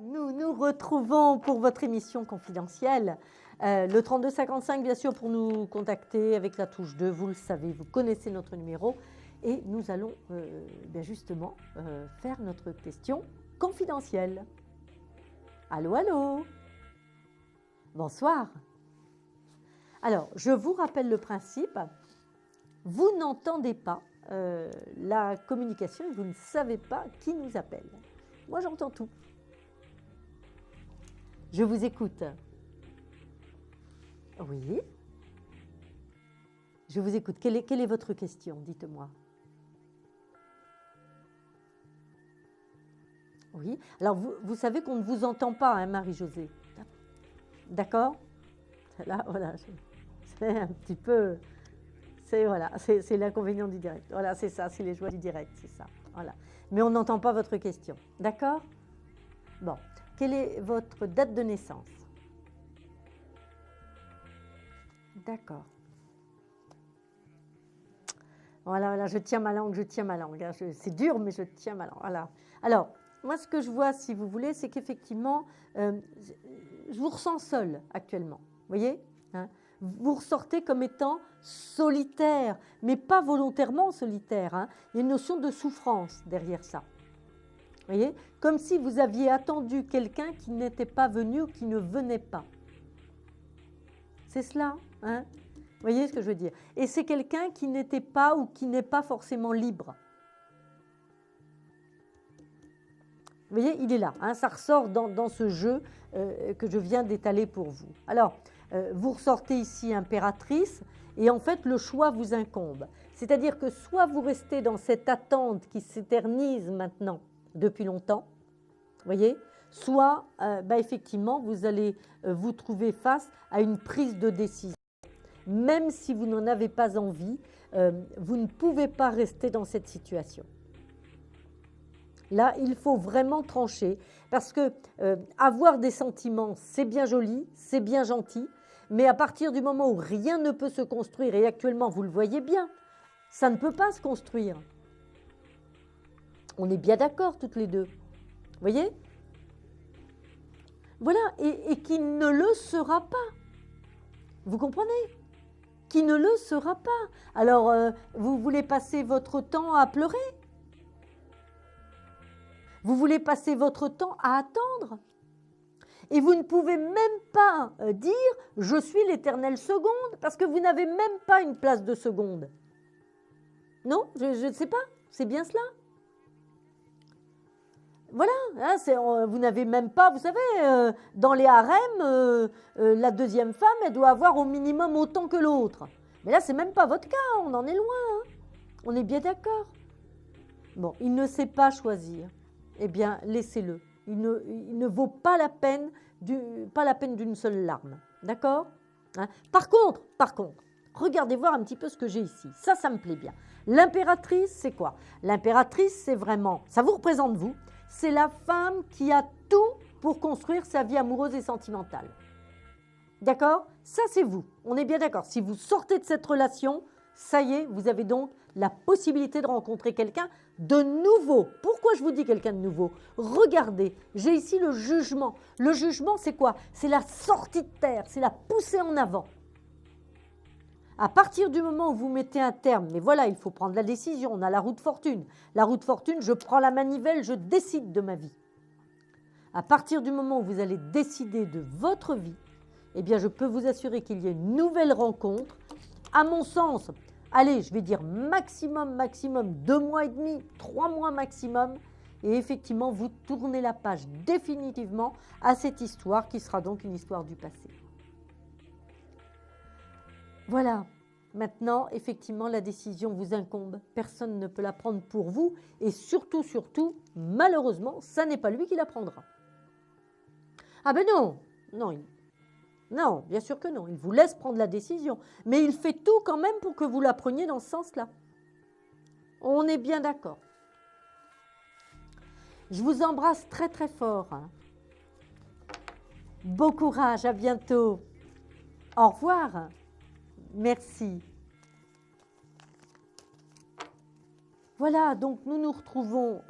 Nous nous retrouvons pour votre émission confidentielle. Le 3255, bien sûr, pour nous contacter avec la touche 2. Vous le savez, vous connaissez notre numéro. Et nous allons justement faire notre question confidentielle. Allô, allô? Bonsoir. Alors, je vous rappelle le principe. Vous n'entendez pas la communication et vous ne savez pas qui nous appelle. Moi, j'entends tout. Je vous écoute. Oui. Je vous écoute. Quelle est votre question? Dites-moi. Oui. Alors, vous savez qu'on ne vous entend pas, hein, Marie-Josée. D'accord? Là, voilà. C'est un petit peu... C'est l'inconvénient du direct. Voilà, c'est ça. C'est les joies du direct, c'est ça. Voilà. Mais on n'entend pas votre question. D'accord? Bon. Quelle est votre date de naissance? D'accord. Voilà, je tiens ma langue, je tiens ma langue. C'est dur, mais je tiens ma langue. Voilà. Alors, moi, ce que je vois, si vous voulez, c'est qu'effectivement, je vous ressens seul actuellement. Vous voyez, hein, vous ressortez comme étant solitaire, mais pas volontairement solitaire. Hein. Il y a une notion de souffrance derrière ça. Vous voyez, comme si vous aviez attendu quelqu'un qui n'était pas venu ou qui ne venait pas. C'est cela, hein? Vous voyez ce que je veux dire? Et c'est quelqu'un qui n'était pas ou qui n'est pas forcément libre. Vous voyez, il est là, hein, ça ressort dans ce jeu que je viens d'étaler pour vous. Alors, vous ressortez ici impératrice et en fait, le choix vous incombe. C'est-à-dire que soit vous restez dans cette attente qui s'éternise maintenant depuis longtemps, vous voyez, soit effectivement, vous allez vous trouver face à une prise de décision. Même si vous n'en avez pas envie, vous ne pouvez pas rester dans cette situation. Là, il faut vraiment trancher parce que avoir des sentiments, c'est bien joli, c'est bien gentil, mais à partir du moment où rien ne peut se construire, et actuellement, vous le voyez bien, ça ne peut pas se construire. On est bien d'accord toutes les deux. Vous voyez? Voilà, et qui ne le sera pas. Vous comprenez? Qui ne le sera pas. Alors, vous voulez passer votre temps à pleurer? Vous voulez passer votre temps à attendre? Et vous ne pouvez même pas dire « je suis l'éternelle seconde » parce que vous n'avez même pas une place de seconde. Non, je ne sais pas, c'est bien cela. Voilà, hein, vous n'avez même pas, vous savez, dans les harems, la deuxième femme, elle doit avoir au minimum autant que l'autre. Mais là, ce n'est même pas votre cas, on en est loin. Hein. On est bien d'accord. Bon, il ne sait pas choisir. Eh bien, laissez-le. Il ne vaut pas la peine d'une seule larme. D'accord, hein. Par contre, regardez voir un petit peu ce que j'ai ici. Ça me plaît bien. L'impératrice, c'est quoi? L'impératrice, c'est vraiment, ça vous représente vous, c'est la femme qui a tout pour construire sa vie amoureuse et sentimentale. D'accord? Ça, c'est vous. On est bien d'accord. Si vous sortez de cette relation, ça y est, vous avez donc la possibilité de rencontrer quelqu'un de nouveau. Pourquoi je vous dis quelqu'un de nouveau? Regardez, j'ai ici le jugement. Le jugement, c'est quoi? C'est la sortie de terre, c'est la poussée en avant. À partir du moment où vous mettez un terme, mais voilà, il faut prendre la décision, on a la roue de fortune. La roue de fortune, je prends la manivelle, je décide de ma vie. À partir du moment où vous allez décider de votre vie, eh bien, je peux vous assurer qu'il y a une nouvelle rencontre. À mon sens, allez, je vais dire maximum 2 mois et demi, 3 mois maximum. Et effectivement, vous tournez la page définitivement à cette histoire qui sera donc une histoire du passé. Voilà, maintenant, effectivement, la décision vous incombe. Personne ne peut la prendre pour vous. Et surtout, malheureusement, ça n'est pas lui qui la prendra. Ah ben non, non, bien sûr que non. Il vous laisse prendre la décision. Mais il fait tout quand même pour que vous la preniez dans ce sens-là. On est bien d'accord. Je vous embrasse très très fort. Bon courage, à bientôt. Au revoir. Merci. Voilà, donc nous nous retrouvons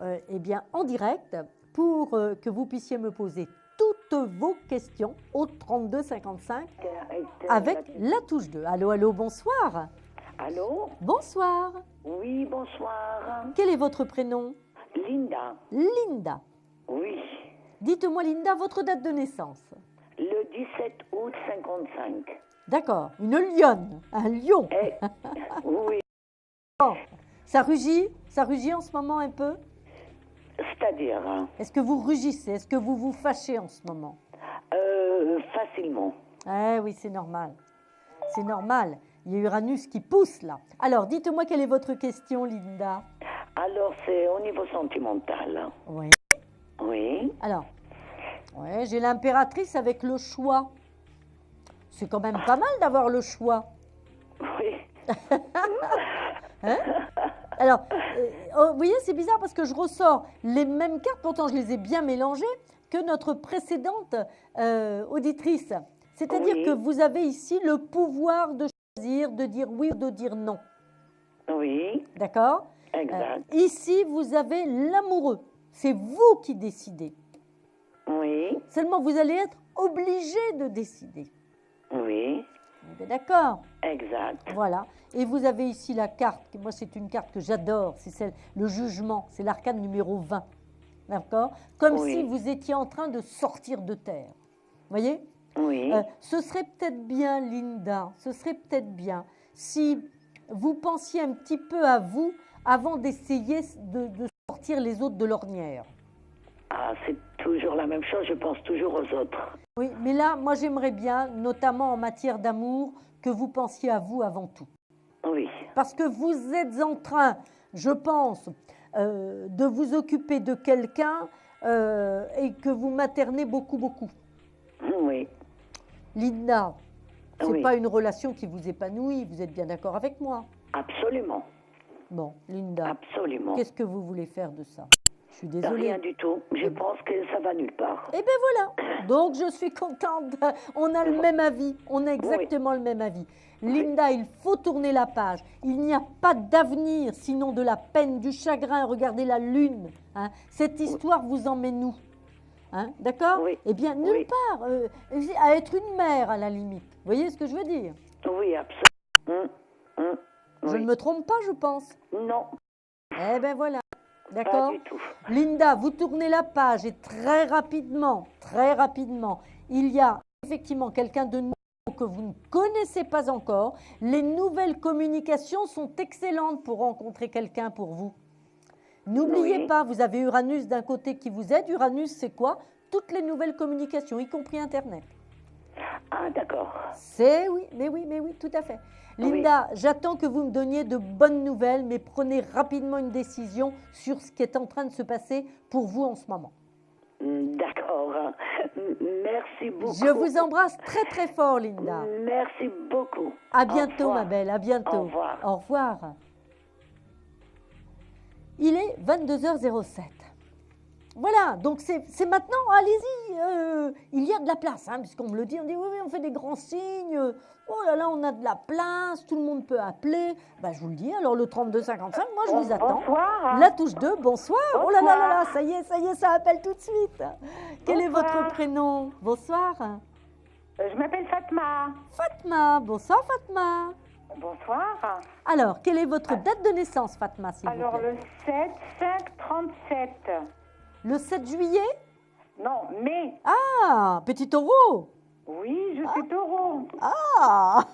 en direct pour que vous puissiez me poser toutes vos questions au 32 55 avec la touche 2. Allô, allô, bonsoir. Allô? Bonsoir. Oui, bonsoir. Quel est votre prénom? Linda. Linda. Oui. Dites-moi, Linda, votre date de naissance? Le 17 août 55. D'accord, une lionne, un lion. Oui. Oh, ça rugit en ce moment un peu? C'est-à-dire? Est-ce que vous rugissez? Est-ce que vous vous fâchez en ce moment? Facilement. Eh oui, c'est normal. C'est normal. Il y a Uranus qui pousse là. Alors, dites-moi quelle est votre question, Linda? Alors, c'est au niveau sentimental. Oui. Oui. Alors, ouais, j'ai l'impératrice avec le choix. C'est quand même pas mal d'avoir le choix. Oui. Hein? Alors, vous voyez, c'est bizarre parce que je ressors les mêmes cartes, pourtant je les ai bien mélangées, que notre précédente auditrice. C'est-à-dire que vous avez ici le pouvoir de choisir, de dire oui ou de dire non. Oui. D'accord? Exact. Ici, vous avez l'amoureux. C'est vous qui décidez. Oui. Seulement, vous allez être obligé de décider. Oui. D'accord? Exact. Voilà. Et vous avez ici la carte. Moi, c'est une carte que j'adore. C'est le jugement. C'est l'arcane numéro 20. D'accord? Comme si vous étiez en train de sortir de terre. Vous voyez? Oui. Ce serait peut-être bien, Linda, ce serait peut-être bien si vous pensiez un petit peu à vous avant d'essayer de sortir les autres de l'ornière. Ah, c'est toujours la même chose, je pense toujours aux autres. Oui, mais là, moi j'aimerais bien, notamment en matière d'amour, que vous pensiez à vous avant tout. Oui. Parce que vous êtes en train, je pense, de vous occuper de quelqu'un et que vous maternez beaucoup, beaucoup. Oui. Linda, ce n'est pas une relation qui vous épanouit, vous êtes bien d'accord avec moi? Absolument. Bon, Linda, absolument. Qu'est-ce que vous voulez faire de ça? Je suis désolée. Rien du tout. Je pense que ça va nulle part. Eh bien voilà. Donc je suis contente. On a le même avis. On a exactement le même avis. Linda, il faut tourner la page. Il n'y a pas d'avenir, sinon de la peine, du chagrin. Regardez la lune. Hein. Cette histoire vous emmène où? Hein, d'accord? Eh bien, nulle part. À être une mère, à la limite. Vous voyez ce que je veux dire? Oui, absolument. Je ne me trompe pas, je pense. Non. Eh bien, voilà. D'accord? Pas du tout. Linda, vous tournez la page et très rapidement, il y a effectivement quelqu'un de nouveau que vous ne connaissez pas encore. Les nouvelles communications sont excellentes pour rencontrer quelqu'un pour vous. N'oubliez pas, vous avez Uranus d'un côté qui vous aide. Uranus, c'est quoi? Toutes les nouvelles communications, y compris Internet. Ah, d'accord. C'est mais oui, tout à fait. Linda, j'attends que vous me donniez de bonnes nouvelles, mais prenez rapidement une décision sur ce qui est en train de se passer pour vous en ce moment. D'accord. Merci beaucoup. Je vous embrasse très très fort, Linda. Merci beaucoup. À bientôt, ma belle, à bientôt. Au revoir. Au revoir. Il est 22h07. Voilà, donc c'est maintenant, allez-y, il y a de la place, hein, puisqu'on me le dit, on dit oui, on fait des grands signes, oh là là, on a de la place, tout le monde peut appeler. Ben, je vous le dis, alors le 3255, moi je vous attends. Bonsoir. La touche 2, bonsoir. Oh là là là là, ça y est, ça appelle tout de suite. Quel est votre prénom? Bonsoir. Je m'appelle Fatma. Fatma, bonsoir Fatma. Bonsoir. Alors, quelle est votre date de naissance, Fatma, s'il vous plaît? Alors, le 7-5-37. Le 7 juillet? Non, mai. Ah, petit taureau. Oui, je suis taureau. Ah,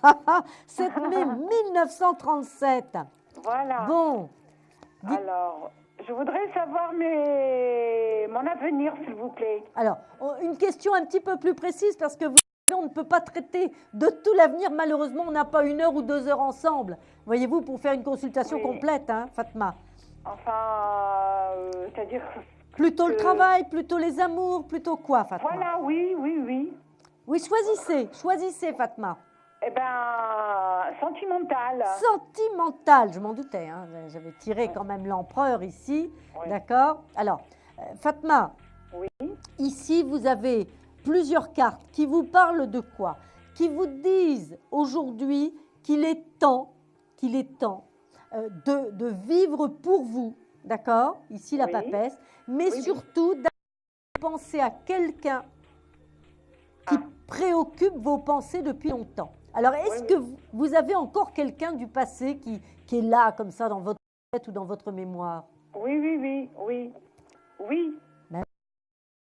7 mai 1937. Voilà. Bon. Alors, je voudrais savoir mon avenir, s'il vous plaît. Alors, une question un petit peu plus précise, parce que vous savez, on ne peut pas traiter de tout l'avenir. Malheureusement, on n'a pas 1 heure ou 2 heures ensemble, voyez-vous, pour faire une consultation complète, hein, Fatma. Enfin, c'est-à-dire... Plutôt le travail, plutôt les amours, plutôt quoi, Fatma? Voilà, oui. Oui, choisissez, Fatma. Eh bien, sentimental. Sentimental, je m'en doutais, hein, j'avais tiré quand même l'empereur ici, d'accord? Alors, Fatma, ici vous avez plusieurs cartes qui vous parlent de quoi? Qui vous disent aujourd'hui qu'il est temps de vivre pour vous, d'accord? Ici la papesse, mais surtout de penser à quelqu'un qui préoccupe vos pensées depuis longtemps. Alors, est-ce que vous avez encore quelqu'un du passé qui est là, comme ça, dans votre tête ou dans votre mémoire? Oui. Ben,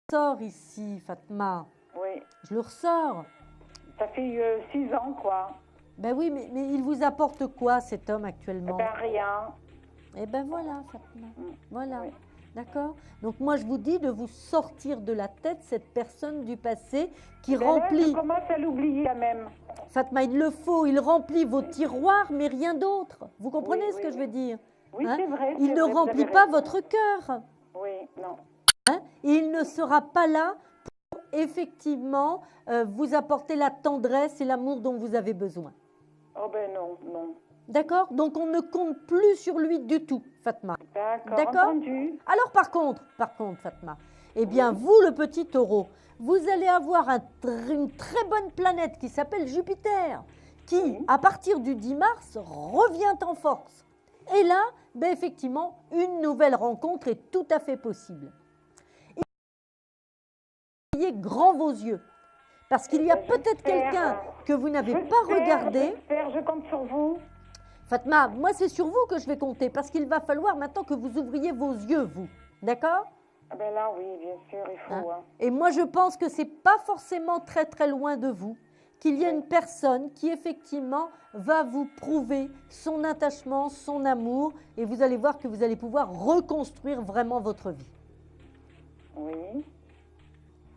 je le ressors ici, Fatma. Oui. Je le ressors. Ça fait 6 ans, quoi. Ben oui, mais il vous apporte quoi, cet homme, actuellement? Ben rien. Eh ben voilà, Fatma. Voilà. Oui. D'accord? Donc moi, je vous dis de vous sortir de la tête cette personne du passé qui remplit... Là, je commence à l'oublier, quand même. Fatma, il le faut, il remplit vos tiroirs, mais rien d'autre. Vous comprenez ce que je veux dire? Oui, c'est vrai. Il ne remplit pas votre cœur. Oui, non. Et il ne sera pas là pour, effectivement, vous apporter la tendresse et l'amour dont vous avez besoin. Oh ben non. D'accord? Donc, on ne compte plus sur lui du tout, Fatma. D'accord, entendu. Alors, par contre, Fatma, eh bien, vous, le petit taureau, vous allez avoir une très bonne planète qui s'appelle Jupiter, qui, à partir du 10 mars, revient en force. Et là, ben effectivement, une nouvelle rencontre est tout à fait possible. Ayez grand vos yeux, parce qu'il y a peut-être quelqu'un que vous n'avez pas regardé. Je compte sur vous. Fatma, moi c'est sur vous que je vais compter, parce qu'il va falloir maintenant que vous ouvriez vos yeux, vous. D'accord? Ah ben là, oui, bien sûr, il faut. Hein. Et moi je pense que ce n'est pas forcément très très loin de vous, qu'il y a une personne qui effectivement va vous prouver son attachement, son amour, et vous allez voir que vous allez pouvoir reconstruire vraiment votre vie. Oui.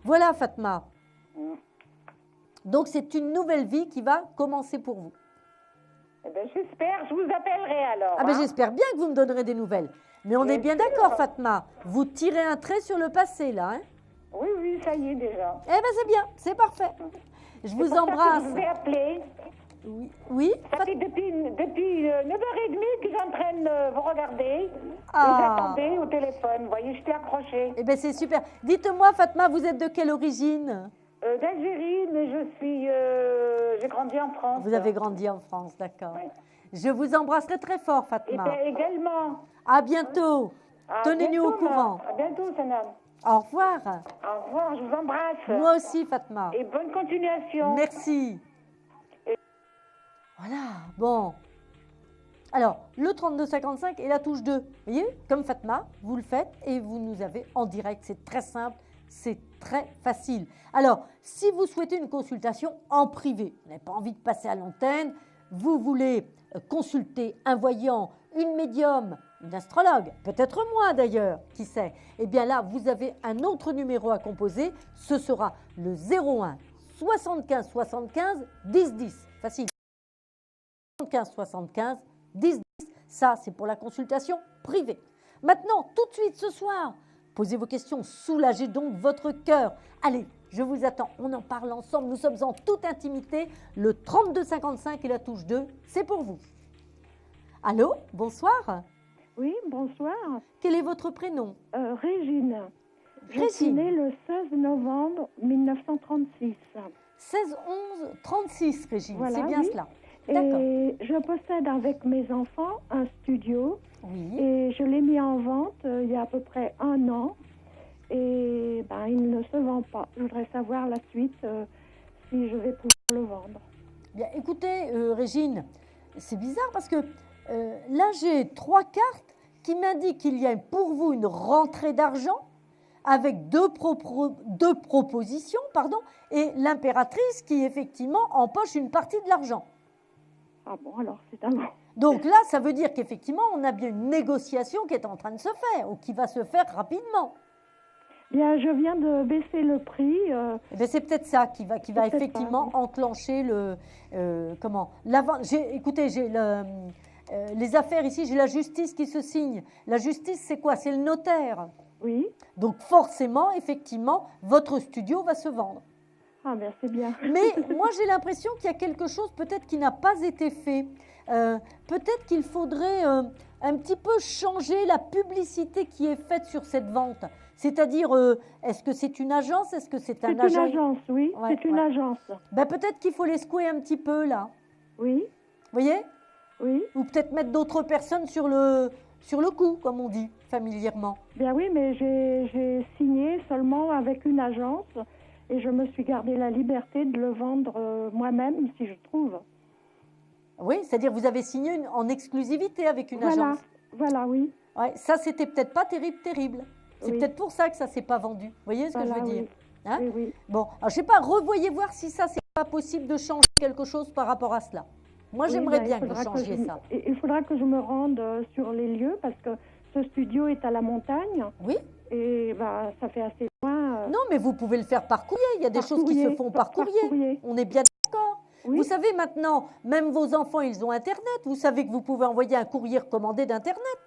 Voilà Fatma. Donc c'est une nouvelle vie qui va commencer pour vous. Eh ben, j'espère, je vous appellerai alors. Ah ben j'espère bien que vous me donnerez des nouvelles. Mais on est bien d'accord Fatma, vous tirez un trait sur le passé là. Hein? Oui, oui, ça y est déjà. Eh ben c'est bien, c'est parfait. Je vous embrasse. Je vous ai appelé. Oui, oui. Ça fait depuis 9h30 que j'entraîne de vous regarder. Ah. Et j'attendais au téléphone. Vous voyez, je t'ai accroché. Eh bien, c'est super. Dites-moi, Fatma, vous êtes de quelle origine? D'Algérie, mais j'ai grandi en France. Vous avez grandi en France, d'accord. Oui. Je vous embrasserai très fort, Fatma. Et bien, également. À bientôt. Tenez-nous au courant. À bientôt, Sanam. Au revoir. Au revoir, je vous embrasse. Moi aussi, Fatma. Et bonne continuation. Merci. Voilà, bon. Alors, le 3255 et la touche 2. Vous voyez, comme Fatma, vous le faites et vous nous avez en direct. C'est très simple, c'est très facile. Alors, si vous souhaitez une consultation en privé, vous n'avez pas envie de passer à l'antenne, vous voulez consulter un voyant, une médium, une astrologue, peut-être moi d'ailleurs, qui sait, eh bien là, vous avez un autre numéro à composer. Ce sera le 01 75 75 10 10. Facile. 75 75 10 10. Ça, c'est pour la consultation privée. Maintenant, tout de suite ce soir, posez vos questions, soulagez donc votre cœur. Allez, je vous attends, on en parle ensemble, nous sommes en toute intimité. Le 3255 et la touche 2, c'est pour vous. Allô, bonsoir. Oui, bonsoir. Quel est votre prénom? Régine. Je suis née le 16 novembre 1936. 16 11 36, Régine, voilà, c'est bien cela. Et je possède avec mes enfants un studio. Oui. Et je l'ai mis en vente il y a à peu près 1 an. Et ben, il ne se vend pas. Je voudrais savoir la suite, si je vais pouvoir le vendre. Bien, écoutez, Régine, c'est bizarre parce que là, j'ai 3 cartes qui m'indiquent qu'il y a pour vous une rentrée d'argent avec deux propositions, et l'impératrice qui, effectivement, empoche une partie de l'argent. Ah bon, alors c'est un bon. Donc là, ça veut dire qu'effectivement, on a bien une négociation qui est en train de se faire ou qui va se faire rapidement. Bien, je viens de baisser le prix. C'est peut-être ça qui va effectivement enclencher le... Écoutez, j'ai les affaires ici, j'ai la justice qui se signe. La justice, c'est quoi? C'est le notaire. Oui. Donc forcément, effectivement, votre studio va se vendre. Ah bien, c'est bien. Mais moi, j'ai l'impression qu'il y a quelque chose peut-être qui n'a pas été fait. Peut-être qu'il faudrait un petit peu changer la publicité qui est faite sur cette vente. C'est-à-dire, est-ce que c'est une agence? Est-ce que c'est un agent? C'est une agence, oui. Ouais, c'est une agence. Ben, peut-être qu'il faut les secouer un petit peu, là. Oui. Vous voyez? Oui. Ou peut-être mettre d'autres personnes sur le coup, comme on dit familièrement. Bien oui, mais j'ai signé seulement avec une agence et je me suis gardé la liberté de le vendre moi-même si je trouve. Oui, c'est-à-dire vous avez signé en exclusivité avec une agence. Voilà, oui. Ouais, ça, c'était peut-être pas terrible. C'est peut-être pour ça que ça ne s'est pas vendu. Vous voyez ce que je veux dire? Hein? Oui, oui. Bon, alors, je ne sais pas, revoyez voir si ça, c'est pas possible de changer quelque chose par rapport à cela. Moi, j'aimerais bien que vous changiez ça. Il faudra que je me rende sur les lieux parce que ce studio est à la montagne. Oui. Et bah, ça fait assez loin. Non, mais vous pouvez le faire par courrier. Il y a des choses qui se font par courrier. On est bien d'accord. Oui. Vous savez, maintenant, même vos enfants, ils ont Internet. Vous savez que vous pouvez envoyer un courrier recommandé d'Internet.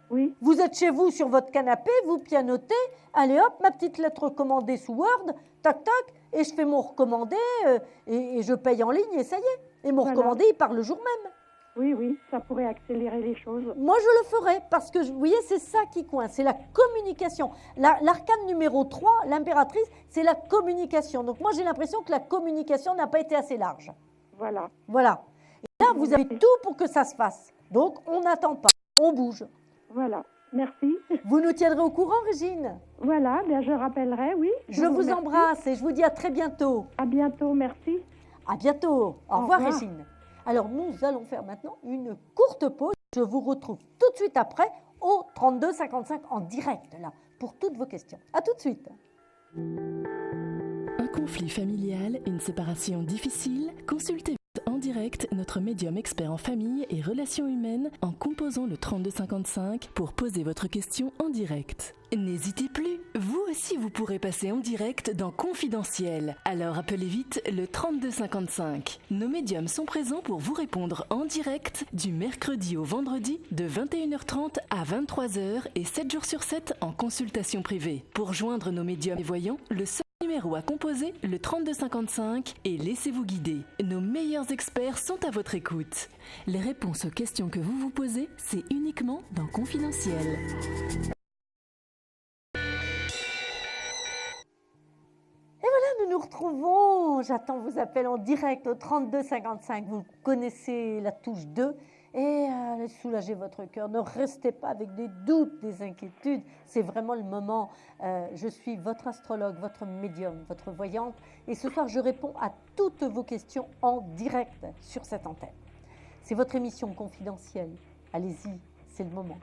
Oui. Vous êtes chez vous sur votre canapé, vous pianotez. Allez hop, ma petite lettre recommandée sous Word. Tac, tac. Et je fais mon recommandé et je paye en ligne et ça y est. Et mon recommandé, il part le jour même. Oui, oui, ça pourrait accélérer les choses. Moi, je le ferais parce que, vous voyez, c'est ça qui coince, c'est la communication. L'arcane numéro 3, l'impératrice, c'est la communication. Donc, moi, j'ai l'impression que la communication n'a pas été assez large. Voilà. Voilà. Et là, vous avez tout pour que ça se fasse. Donc, on n'attend pas. on bouge. Voilà. Merci. Vous nous tiendrez au courant, Régine? Voilà, bien je rappellerai, oui. Je vous embrasse et je vous dis à très bientôt. À bientôt, merci. À bientôt. Au revoir, Régine. Alors, nous allons faire maintenant une courte pause. Je vous retrouve tout de suite après au 32 55 en direct, là, pour toutes vos questions. À tout de suite. Un conflit familial, une séparation difficile? Consultez en direct notre médium expert en famille et relations humaines en composant le 32 55 pour poser votre question en direct. N'hésitez plus, vous aussi vous pourrez passer en direct dans Confidentiel. Alors appelez vite le 32 55. Nos médiums sont présents pour vous répondre en direct du mercredi au vendredi de 21h30 à 23h et 7 jours sur 7 en consultation privée. Pour joindre nos médiums et voyants, le seul numéro à composer, le 32 55, et laissez-vous guider. Nos meilleurs experts sont à votre écoute. Les réponses aux questions que vous vous posez, c'est uniquement dans Confidentiel. Nous nous retrouvons, j'attends vos appels en direct au 32 55, vous connaissez la touche 2 et soulagez votre cœur, ne restez pas avec des doutes, des inquiétudes, c'est vraiment le moment, je suis votre astrologue, votre médium, votre voyante et ce soir je réponds à toutes vos questions en direct sur cette antenne. C'est votre émission confidentielle, allez-y, c'est le moment.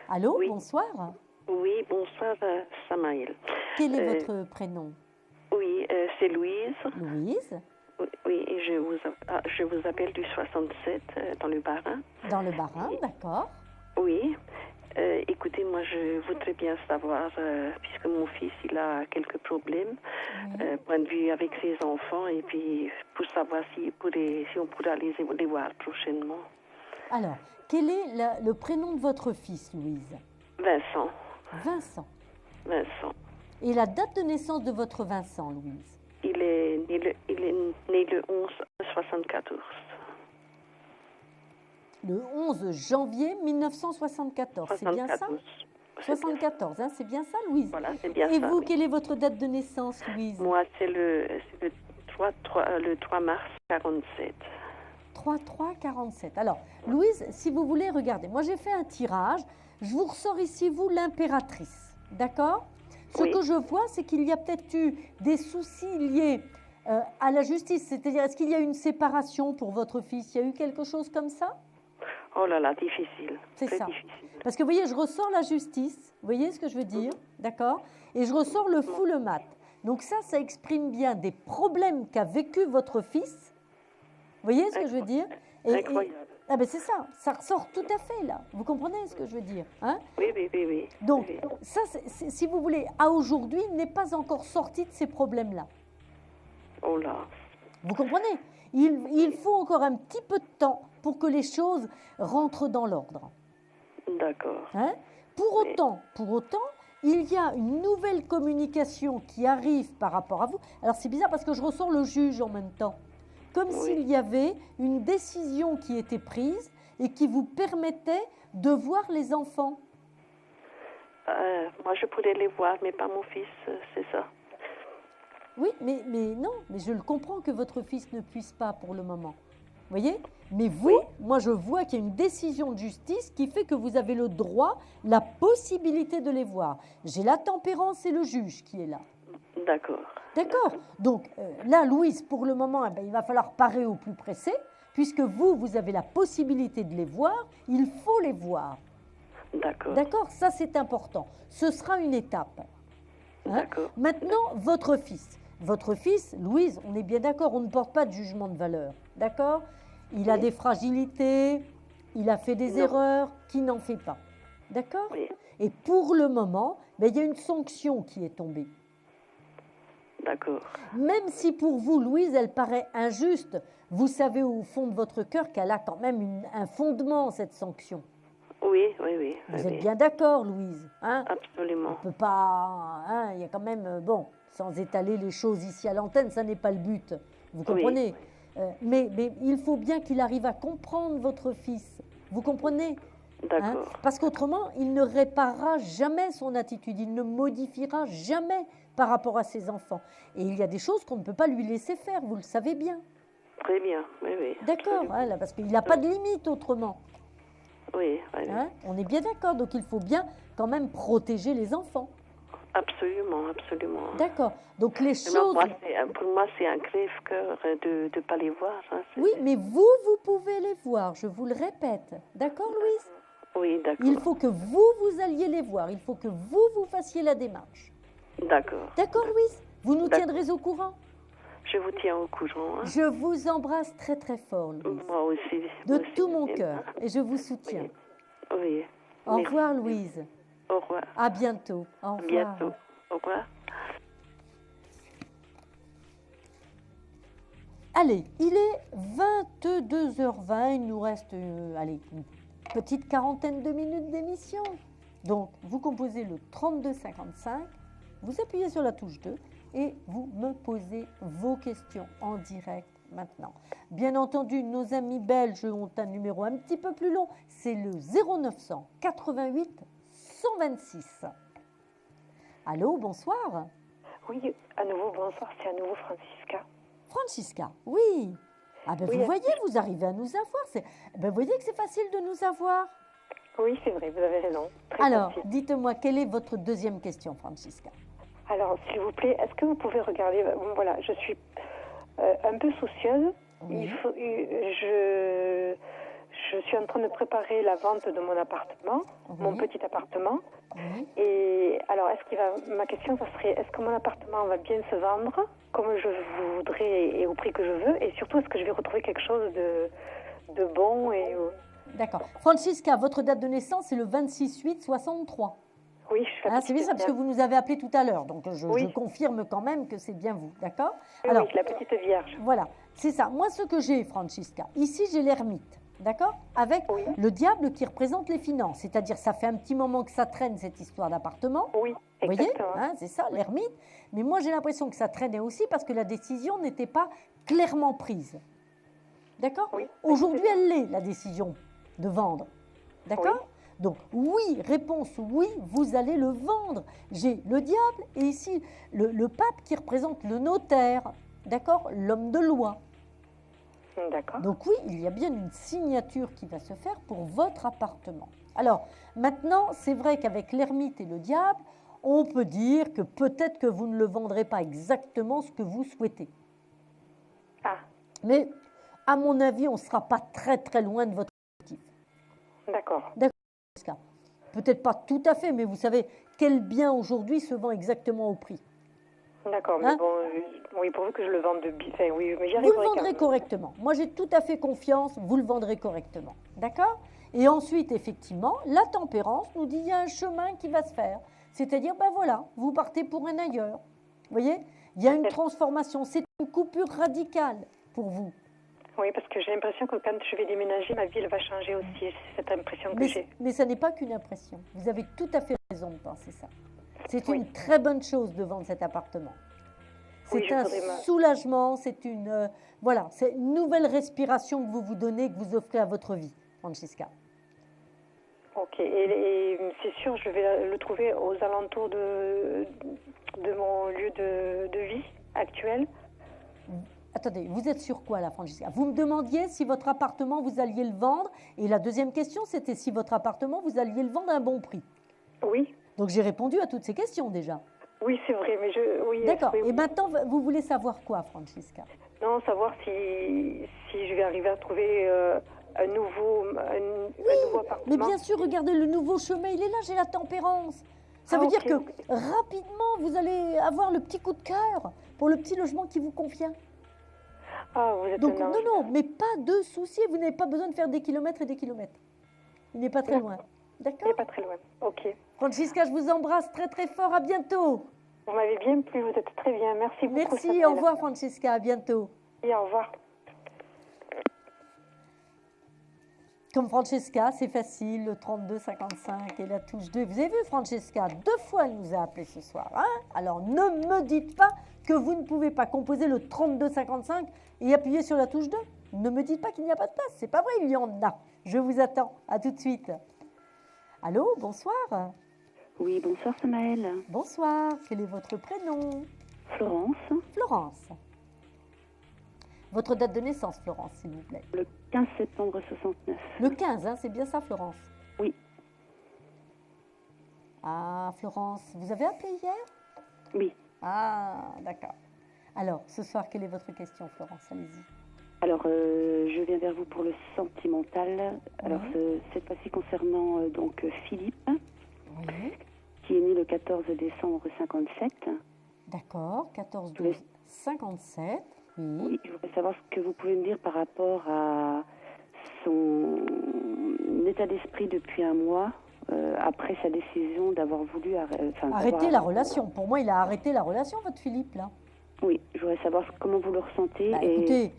Allô, oui. Bonsoir. Oui, bonsoir Samaël. Quel est votre prénom? Oui, c'est Louise. Louise? Oui, et je vous appelle du 67, dans le Bas-Rhin. Dans le Bas-Rhin, d'accord. Oui. Écoutez, moi, je voudrais bien savoir, puisque mon fils, il a quelques problèmes, point de vue avec ses enfants, et puis pour savoir si on pourrait les voir prochainement. Alors, quel est le prénom de votre fils, Louise? Vincent. Vincent. Vincent. Et la date de naissance de votre Vincent, Louise? Il est né le 11 74. Le 11 janvier 1974, c'est bien ça? 74, hein, c'est bien ça, Louise? Voilà, c'est bien ça. Et vous, quelle est votre date de naissance, Louise? Moi, c'est le 3 mars 47. 3-3-47. Alors, Louise, si vous voulez, regardez, moi j'ai fait un tirage, je vous ressors ici, vous, l'impératrice, d'accord? Ce que je vois, c'est qu'il y a peut-être eu des soucis liés à la justice. C'est-à-dire, est-ce qu'il y a eu une séparation pour votre fils? Il y a eu quelque chose comme ça? Oh là là, difficile. C'est ça. Difficile. Parce que, vous voyez, je ressors la justice. Vous voyez ce que je veux dire? D'accord? Et je ressors le fou, le mat. Donc ça exprime bien des problèmes qu'a vécu votre fils. Vous voyez ce que je veux dire? Incroyable. Ah ben c'est ça, ça ressort tout à fait là. Vous comprenez ce que je veux dire, hein? Oui. Donc, ça, si vous voulez, à aujourd'hui, il n'est pas encore sorti de ces problèmes-là. Oh là. Vous comprenez? Il faut encore un petit peu de temps pour que les choses rentrent dans l'ordre. D'accord. Hein? Pour autant, il y a une nouvelle communication qui arrive par rapport à vous. Alors c'est bizarre parce que je ressors le juge en même temps. Comme s'il y avait une décision qui était prise et qui vous permettait de voir les enfants. Moi, je pourrais les voir, mais pas mon fils, c'est ça. Oui, mais non, mais je le comprends que votre fils ne puisse pas pour le moment. Vous voyez? Mais vous, moi, je vois qu'il y a une décision de justice qui fait que vous avez le droit, la possibilité de les voir. J'ai la tempérance et le juge qui est là. D'accord. D'accord. Donc là, Louise, pour le moment, il va falloir parer au plus pressé, puisque vous avez la possibilité de les voir, il faut les voir. D'accord. D'accord, ça c'est important. Ce sera une étape. Hein? D'accord. Maintenant, votre fils, Louise, on est bien d'accord, on ne porte pas de jugement de valeur. D'accord? Il a des fragilités, il a fait des erreurs, qui n'en fait pas. D'accord? Oui. Et pour le moment, il y a une sanction qui est tombée. D'accord. Même si pour vous, Louise, elle paraît injuste, vous savez au fond de votre cœur qu'elle a quand même un fondement, cette sanction. Oui. Vous êtes bien d'accord, Louise, hein? Absolument. On ne peut pas... Hein, il y a quand même... Bon, sans étaler les choses ici à l'antenne, ça n'est pas le but. Vous comprenez? Mais il faut bien qu'il arrive à comprendre votre fils. Vous comprenez? D'accord. Hein? Parce qu'autrement, il ne réparera jamais son attitude, il ne modifiera jamais par rapport à ses enfants. Et il y a des choses qu'on ne peut pas lui laisser faire, vous le savez bien. Très bien, oui. D'accord, hein, parce qu'il n'a pas de limite autrement. Oui. Hein? On est bien d'accord, donc il faut bien quand même protéger les enfants. Absolument. D'accord. Donc les choses... Pour moi, c'est un crève-cœur de ne pas les voir. Hein, oui, mais vous pouvez les voir, je vous le répète. D'accord, Louise? Oui, d'accord. Il faut que vous alliez les voir. Il faut que vous fassiez la démarche. D'accord. D'accord, Louise? Vous nous tiendrez au courant? Je vous tiens au courant. Hein. Je vous embrasse très très fort, Louise. Moi aussi. De tout mon cœur. Et je vous soutiens. Oui. Au revoir, Louise. Au revoir. À bientôt. Au revoir. Bientôt. Au revoir. Allez, il est 22h20. Il nous reste une petite quarantaine de minutes d'émission. Donc, vous composez le 3255. Vous appuyez sur la touche 2 et vous me posez vos questions en direct maintenant. Bien entendu, nos amis belges ont un numéro un petit peu plus long. C'est le 0900 88 126. Allô, bonsoir. Oui, à nouveau, bonsoir, c'est à nouveau Francisca. Francisca, oui. Ah ben oui, vous voyez, vous arrivez à nous avoir. Vous voyez que c'est facile de nous avoir. Oui, c'est vrai, vous avez raison. Alors, dites-moi, quelle est votre deuxième question, Francisca? Alors, s'il vous plaît, est-ce que vous pouvez regarder... Voilà, je suis un peu soucieuse. Oui. Je suis en train de préparer la vente de mon appartement, mon petit appartement. Oui. Et alors, ma question, ça serait, est-ce que mon appartement va bien se vendre comme je voudrais et au prix que je veux? Et surtout, est-ce que je vais retrouver quelque chose de bon et... D'accord. Francisca, votre date de naissance, c'est le 26/8/63. Oui, je fais c'est bien ça, parce que vous nous avez appelé tout à l'heure. Donc, je confirme quand même que c'est bien vous. D'accord? Oui, alors, la petite vierge. Voilà, c'est ça. Moi, ce que j'ai, Francisca, ici, j'ai l'ermite. D'accord? Avec le diable qui représente les finances. C'est-à-dire, ça fait un petit moment que ça traîne, cette histoire d'appartement. Oui, exactement. Vous voyez, c'est ça, l'ermite. Mais moi, j'ai l'impression que ça traînait aussi parce que la décision n'était pas clairement prise. D'accord? Oui. Aujourd'hui, elle l'est, la décision de vendre. D'accord? Oui. Donc, oui, réponse oui, vous allez le vendre. J'ai le diable et ici, le pape qui représente le notaire. D'accord? L'homme de loi. D'accord. Donc oui, il y a bien une signature qui va se faire pour votre appartement. Alors, maintenant, c'est vrai qu'avec l'ermite et le diable, on peut dire que peut-être que vous ne le vendrez pas exactement ce que vous souhaitez. Ah. Mais, à mon avis, on ne sera pas très très loin de votre objectif. D'accord. D'accord. Peut-être pas tout à fait, mais vous savez, quel bien aujourd'hui se vend exactement au prix? D'accord, mais bon, oui, pourvu que je le vende de bien. Oui, mais j'y arriverai. Vous le vendrez correctement. Moi, j'ai tout à fait confiance, vous le vendrez correctement. D'accord? Et ensuite, effectivement, la tempérance nous dit qu'il y a un chemin qui va se faire. C'est-à-dire, ben voilà, vous partez pour un ailleurs. Vous voyez? Il y a une transformation. C'est une coupure radicale pour vous. Oui, parce que j'ai l'impression que quand je vais déménager, ma vie va changer aussi. C'est cette impression que j'ai. Mais ça n'est pas qu'une impression. Vous avez tout à fait raison de penser ça. C'est une très bonne chose de vendre cet appartement. C'est un soulagement, c'est une nouvelle respiration que vous vous donnez, que vous offrez à votre vie, Francisca. Ok, et c'est sûr, je vais le trouver aux alentours de mon lieu de vie actuel. Attendez, vous êtes sur quoi là, Francisca? Vous me demandiez si votre appartement, vous alliez le vendre. Et la deuxième question, c'était si votre appartement, vous alliez le vendre à un bon prix. Oui. Donc j'ai répondu à toutes ces questions déjà. Oui, c'est vrai, mais oui. D'accord. Oui, et maintenant, vous voulez savoir quoi, Francisca? Non, savoir si je vais arriver à trouver un nouveau appartement. Mais bien sûr, regardez, le nouveau chemin, il est là, j'ai la tempérance. Ça veut dire que rapidement, vous allez avoir le petit coup de cœur pour le petit logement qui vous convient. Ah, vous êtes donc, non, mais pas de souci, vous n'avez pas besoin de faire des kilomètres et des kilomètres. Il n'est pas très loin. D'accord? Il n'est pas très loin, ok. Francisca, je vous embrasse très très fort, à bientôt. Vous m'avez bien plu, vous êtes très bien, merci beaucoup. Merci, au revoir Francisca, à bientôt. Et au revoir. Comme Francesca, c'est facile, le 3255 et la touche 2. Vous avez vu Francesca, 2 fois elle nous a appelé ce soir. Hein? Alors ne me dites pas que vous ne pouvez pas composer le 3255 et appuyer sur la touche 2. Ne me dites pas qu'il n'y a pas de place, c'est pas vrai, il y en a. Je vous attends, à tout de suite. Allô, bonsoir. Oui, bonsoir Samaël. Bonsoir, quel est votre prénom? Florence. Florence. Votre date de naissance, Florence, s'il vous plaît. Le 15 septembre 69. Le 15, hein, c'est bien ça, Florence? Oui. Ah, Florence, vous avez appelé hier? Oui. Ah, d'accord. Alors, ce soir, quelle est votre question, Florence? Allez-y. Alors, je viens vers vous pour le sentimental. Alors, cette fois-ci concernant donc Philippe, qui est né le 14 décembre 57. D'accord, 14/12/57. Oui, je voudrais savoir ce que vous pouvez me dire par rapport à son état d'esprit depuis un mois, après sa décision d'avoir voulu arrêter la relation. Pour moi, il a arrêté la relation, votre Philippe, là. Oui, je voudrais savoir comment vous le ressentez. Écoutez,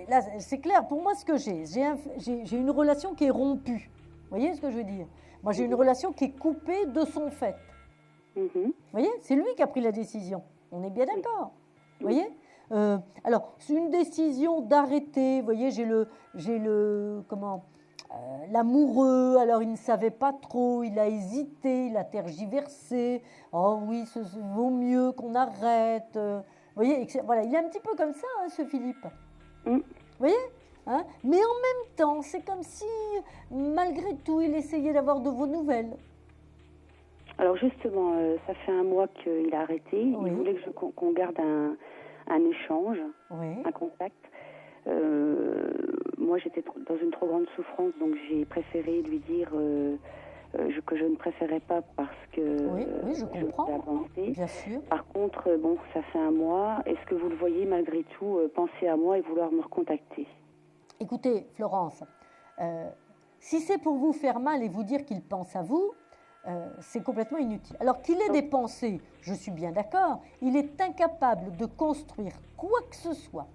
là, c'est clair, pour moi, ce que j'ai une relation qui est rompue. Vous voyez ce que je veux dire? Moi, j'ai une relation qui est coupée de son fait. Vous voyez? C'est lui qui a pris la décision. On est bien d'accord. Vous voyez? Alors, c'est une décision d'arrêter. Vous voyez, j'ai l'amoureux. Alors, il ne savait pas trop. Il a hésité, il a tergiversé. Oh oui, vaut mieux qu'on arrête. Vous voyez, voilà, il est un petit peu comme ça, hein, ce Philippe. Vous voyez, hein? Mais en même temps, c'est comme si, malgré tout, il essayait d'avoir de vos nouvelles. Alors justement, ça fait un mois qu'il a arrêté. Il voulait qu'on garde un échange, un contact. Moi, j'étais dans une trop grande souffrance, donc j'ai préféré lui dire que je ne préférais pas parce que je comprends. Avancer. Bien sûr. Par contre, bon, ça fait un mois. Est-ce que vous le voyez malgré tout penser à moi et vouloir me recontacter? Écoutez, Florence, si c'est pour vous faire mal et vous dire qu'il pense à vous, c'est complètement inutile. Alors qu'il ait des pensées, je suis bien d'accord, il est incapable de construire quoi que ce soit,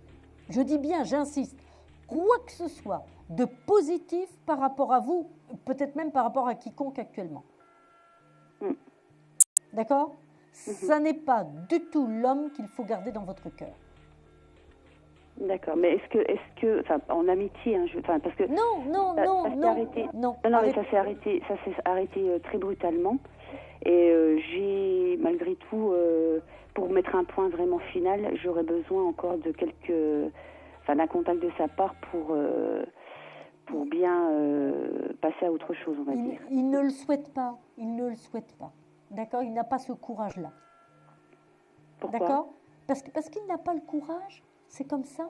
je dis bien, j'insiste, quoi que ce soit de positif par rapport à vous, peut-être même par rapport à quiconque actuellement. D'accord? Ça n'est pas du tout l'homme qu'il faut garder dans votre cœur. D'accord, mais est-ce que, enfin, en amitié, hein, parce que non, mais ça s'est arrêté très brutalement, et j'ai malgré tout, pour mettre un point vraiment final, j'aurais besoin encore de d'un contact de sa part pour bien passer à autre chose, on va dire. Il ne le souhaite pas, d'accord? Il n'a pas ce courage-là. Pourquoi? D'accord? Parce qu'il n'a pas le courage. C'est comme ça.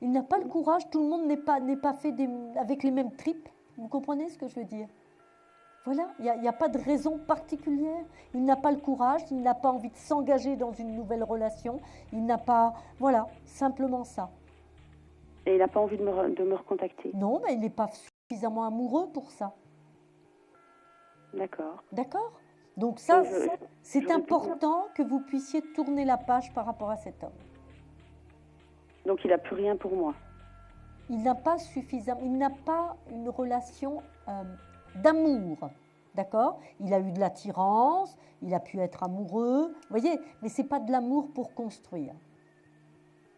Il n'a pas le courage. Tout le monde n'est pas fait avec les mêmes tripes. Vous comprenez ce que je veux dire? Voilà, il n'y a pas de raison particulière. Il n'a pas le courage, il n'a pas envie de s'engager dans une nouvelle relation. Il n'a pas... Voilà, simplement ça. Et il n'a pas envie de me recontacter? Non, mais il n'est pas suffisamment amoureux pour ça. D'accord. D'accord? Donc ça, c'est important que vous puissiez tourner la page par rapport à cet homme. Donc il n'a plus rien pour moi. Il n'a pas une relation d'amour, d'accord? Il a eu de l'attirance, il a pu être amoureux, vous voyez, mais c'est pas de l'amour pour construire.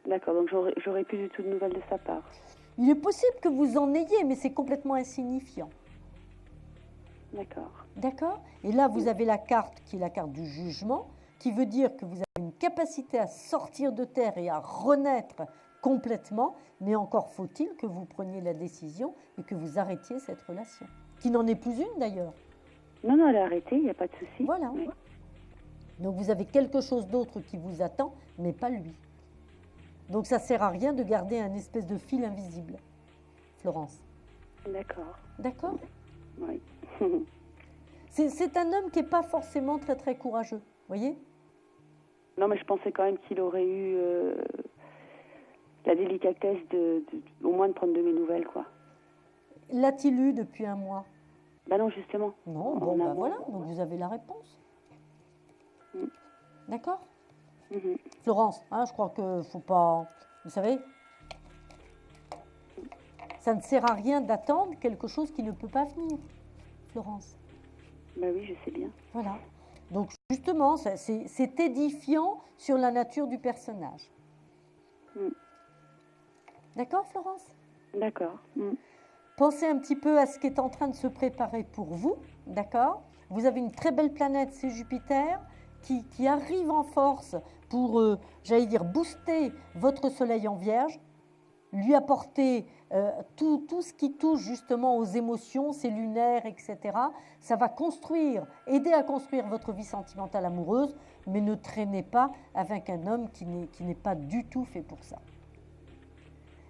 D'accord, donc j'aurais plus du tout de nouvelles de sa part. Il est possible que vous en ayez, mais c'est complètement insignifiant. D'accord. D'accord? Et là, vous avez la carte qui est la carte du jugement, qui veut dire que vous avez une capacité à sortir de terre et à renaître complètement, mais encore faut-il que vous preniez la décision et que vous arrêtiez cette relation. Qui n'en est plus une d'ailleurs. Non, elle a arrêté, il n'y a pas de souci. Voilà. Oui. Donc vous avez quelque chose d'autre qui vous attend, mais pas lui. Donc ça ne sert à rien de garder un espèce de fil invisible. Florence. D'accord. D'accord? Oui. C'est un homme qui n'est pas forcément très très courageux, voyez? Non, mais je pensais quand même qu'il aurait eu la délicatesse au moins de prendre de mes nouvelles, quoi. L'a-t-il eu depuis un mois? Ben non, justement. Non, voilà, donc vous avez la réponse. D'accord? Florence, hein, je crois qu'il ne faut pas... Vous savez, ça ne sert à rien d'attendre quelque chose qui ne peut pas venir, Florence. Ben oui, je sais bien. Voilà. Donc justement, c'est édifiant sur la nature du personnage. D'accord, Florence? D'accord. Pensez un petit peu à ce qui est en train de se préparer pour vous, d'accord? Vous avez une très belle planète, c'est Jupiter, qui arrive en force pour, j'allais dire, booster votre soleil en Vierge, lui apporter tout ce qui touche justement aux émotions, ses lunaires, etc. Ça va aider à construire votre vie sentimentale amoureuse, mais ne traînez pas avec un homme qui n'est pas du tout fait pour ça.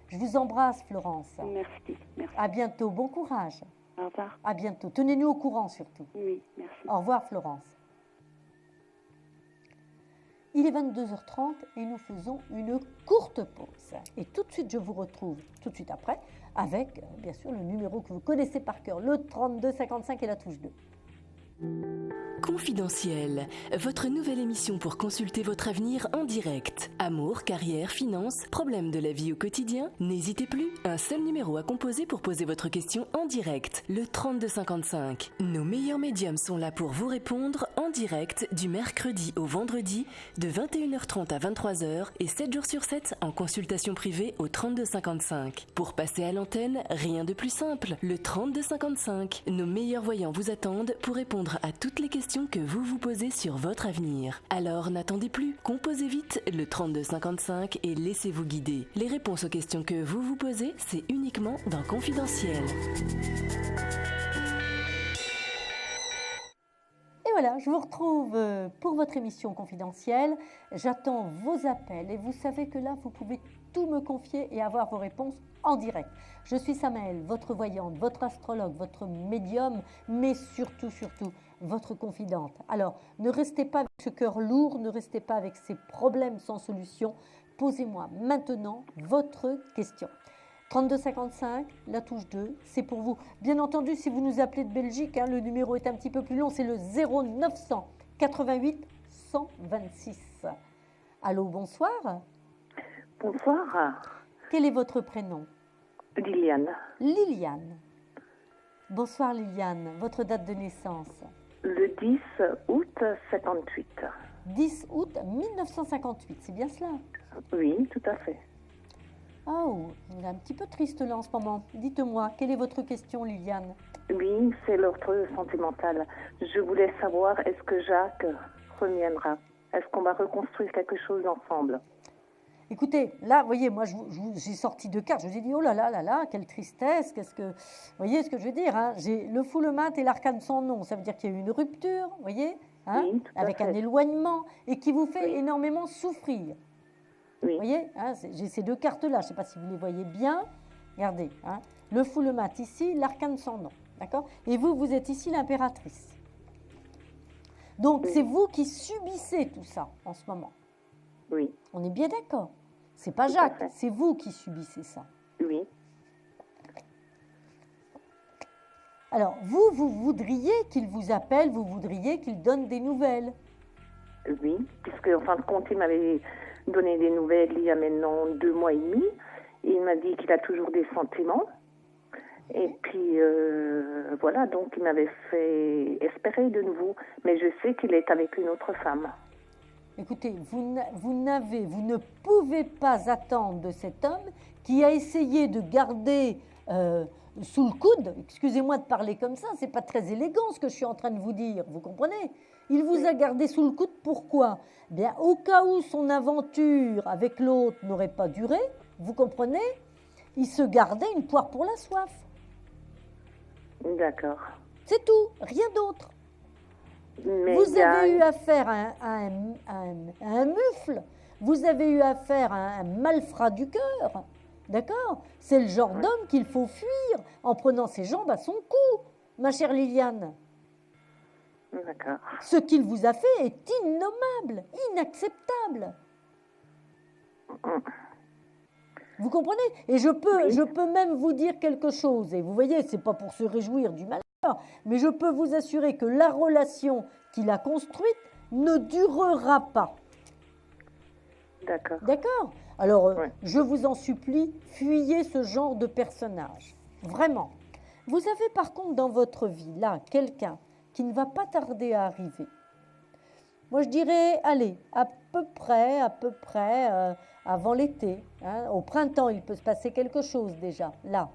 Je vous embrasse, Florence. Merci. À bientôt. Bon courage. Au revoir. À bientôt. Tenez-nous au courant surtout. Oui, merci. Au revoir, Florence. Il est 22h30 et nous faisons une courte pause. Et tout de suite, je vous retrouve tout de suite après avec, bien sûr, le numéro que vous connaissez par cœur, le 32 55 et la touche 2. Confidentiel, votre nouvelle émission pour consulter votre avenir en direct. Amour, carrière, finances, problèmes de la vie au quotidien. N'hésitez plus, un seul numéro à composer pour poser votre question en direct, le 3255. Nos meilleurs médiums sont là pour vous répondre en direct du mercredi au vendredi de 21h30 à 23h et 7 jours sur 7 en consultation privée au 3255. Pour passer à l'antenne, rien de plus simple, le 3255. Nos meilleurs voyants vous attendent pour répondre à toutes les questions que vous vous posez sur votre avenir. Alors n'attendez plus, composez vite le 3255 et laissez-vous guider. Les réponses aux questions que vous vous posez, c'est uniquement dans Confidentiel. Et voilà, je vous retrouve pour votre émission Confidentielle. J'attends vos appels et vous savez que là, vous pouvez tout me confier et avoir vos réponses en direct. Je suis Samaëlle, votre voyante, votre astrologue, votre médium, mais surtout, votre confidente. Alors, ne restez pas avec ce cœur lourd, ne restez pas avec ces problèmes sans solution. Posez-moi maintenant votre question. 3255, la touche 2, c'est pour vous. Bien entendu, si vous nous appelez de Belgique, le numéro est un petit peu plus long, c'est le 0900 88 126. Allô, bonsoir. Bonsoir. Quel est votre prénom? Liliane. Liliane. Bonsoir Liliane, votre date de naissance? Le 10 août 58. 10 août 1958, c'est bien cela? Oui, tout à fait. Oh, vous êtes un petit peu triste là en ce moment. Dites-moi, quelle est votre question Liliane? Oui, c'est l'ordre sentimental. Je voulais savoir, est-ce que Jacques reviendra? Est-ce qu'on va reconstruire quelque chose ensemble? Écoutez, là, vous voyez, moi, j'ai sorti deux cartes. Je vous ai dit, oh là là là là, quelle tristesse. Vous voyez ce que je veux dire, hein? J'ai le fou, le mat et l'arcane sans nom. Ça veut dire qu'il y a eu une rupture, vous voyez, hein? Oui, avec un éloignement et qui vous fait énormément souffrir. Oui. Vous voyez, hein, j'ai ces deux cartes-là. Je ne sais pas si vous les voyez bien. Regardez, hein? Le fou, le mat ici, l'arcane sans nom. D'accord? Et vous, vous êtes ici l'impératrice. Donc, c'est vous qui subissez tout ça en ce moment. Oui. On est bien d'accord. C'est pas Jacques, c'est vous qui subissez ça. Oui. Alors, vous voudriez qu'il vous appelle, vous voudriez qu'il donne des nouvelles. Oui, puisque en fin de compte, il m'avait donné des nouvelles il y a maintenant 2 mois et demi. Il m'a dit qu'il a toujours des sentiments. Et puis, voilà, donc il m'avait fait espérer de nouveau. Mais je sais qu'il est avec une autre femme. Écoutez, vous ne pouvez pas attendre de cet homme qui a essayé de garder sous le coude, excusez-moi de parler comme ça, c'est pas très élégant ce que je suis en train de vous dire, vous comprenez? Il vous a gardé sous le coude, pourquoi? Bien, au cas où son aventure avec l'autre n'aurait pas duré, vous comprenez? Il se gardait une poire pour la soif. D'accord. C'est tout, rien d'autre. Mais vous avez eu affaire à un mufle, vous avez eu affaire à un malfrat du cœur, d'accord? C'est le genre d'homme qu'il faut fuir en prenant ses jambes à son cou, ma chère Liliane. D'accord. Ce qu'il vous a fait est innommable, inacceptable. Vous comprenez? Et je peux même vous dire quelque chose, et vous voyez, c'est pas pour se réjouir du malheur, mais je peux vous assurer que la relation qu'il a construite ne durera pas. D'accord. D'accord? Alors, je vous en supplie, fuyez ce genre de personnage. Vraiment. Vous avez par contre dans votre vie, là, quelqu'un qui ne va pas tarder à arriver. Moi, je dirais, allez, à peu près, avant l'été. Hein, au printemps, il peut se passer quelque chose déjà, là.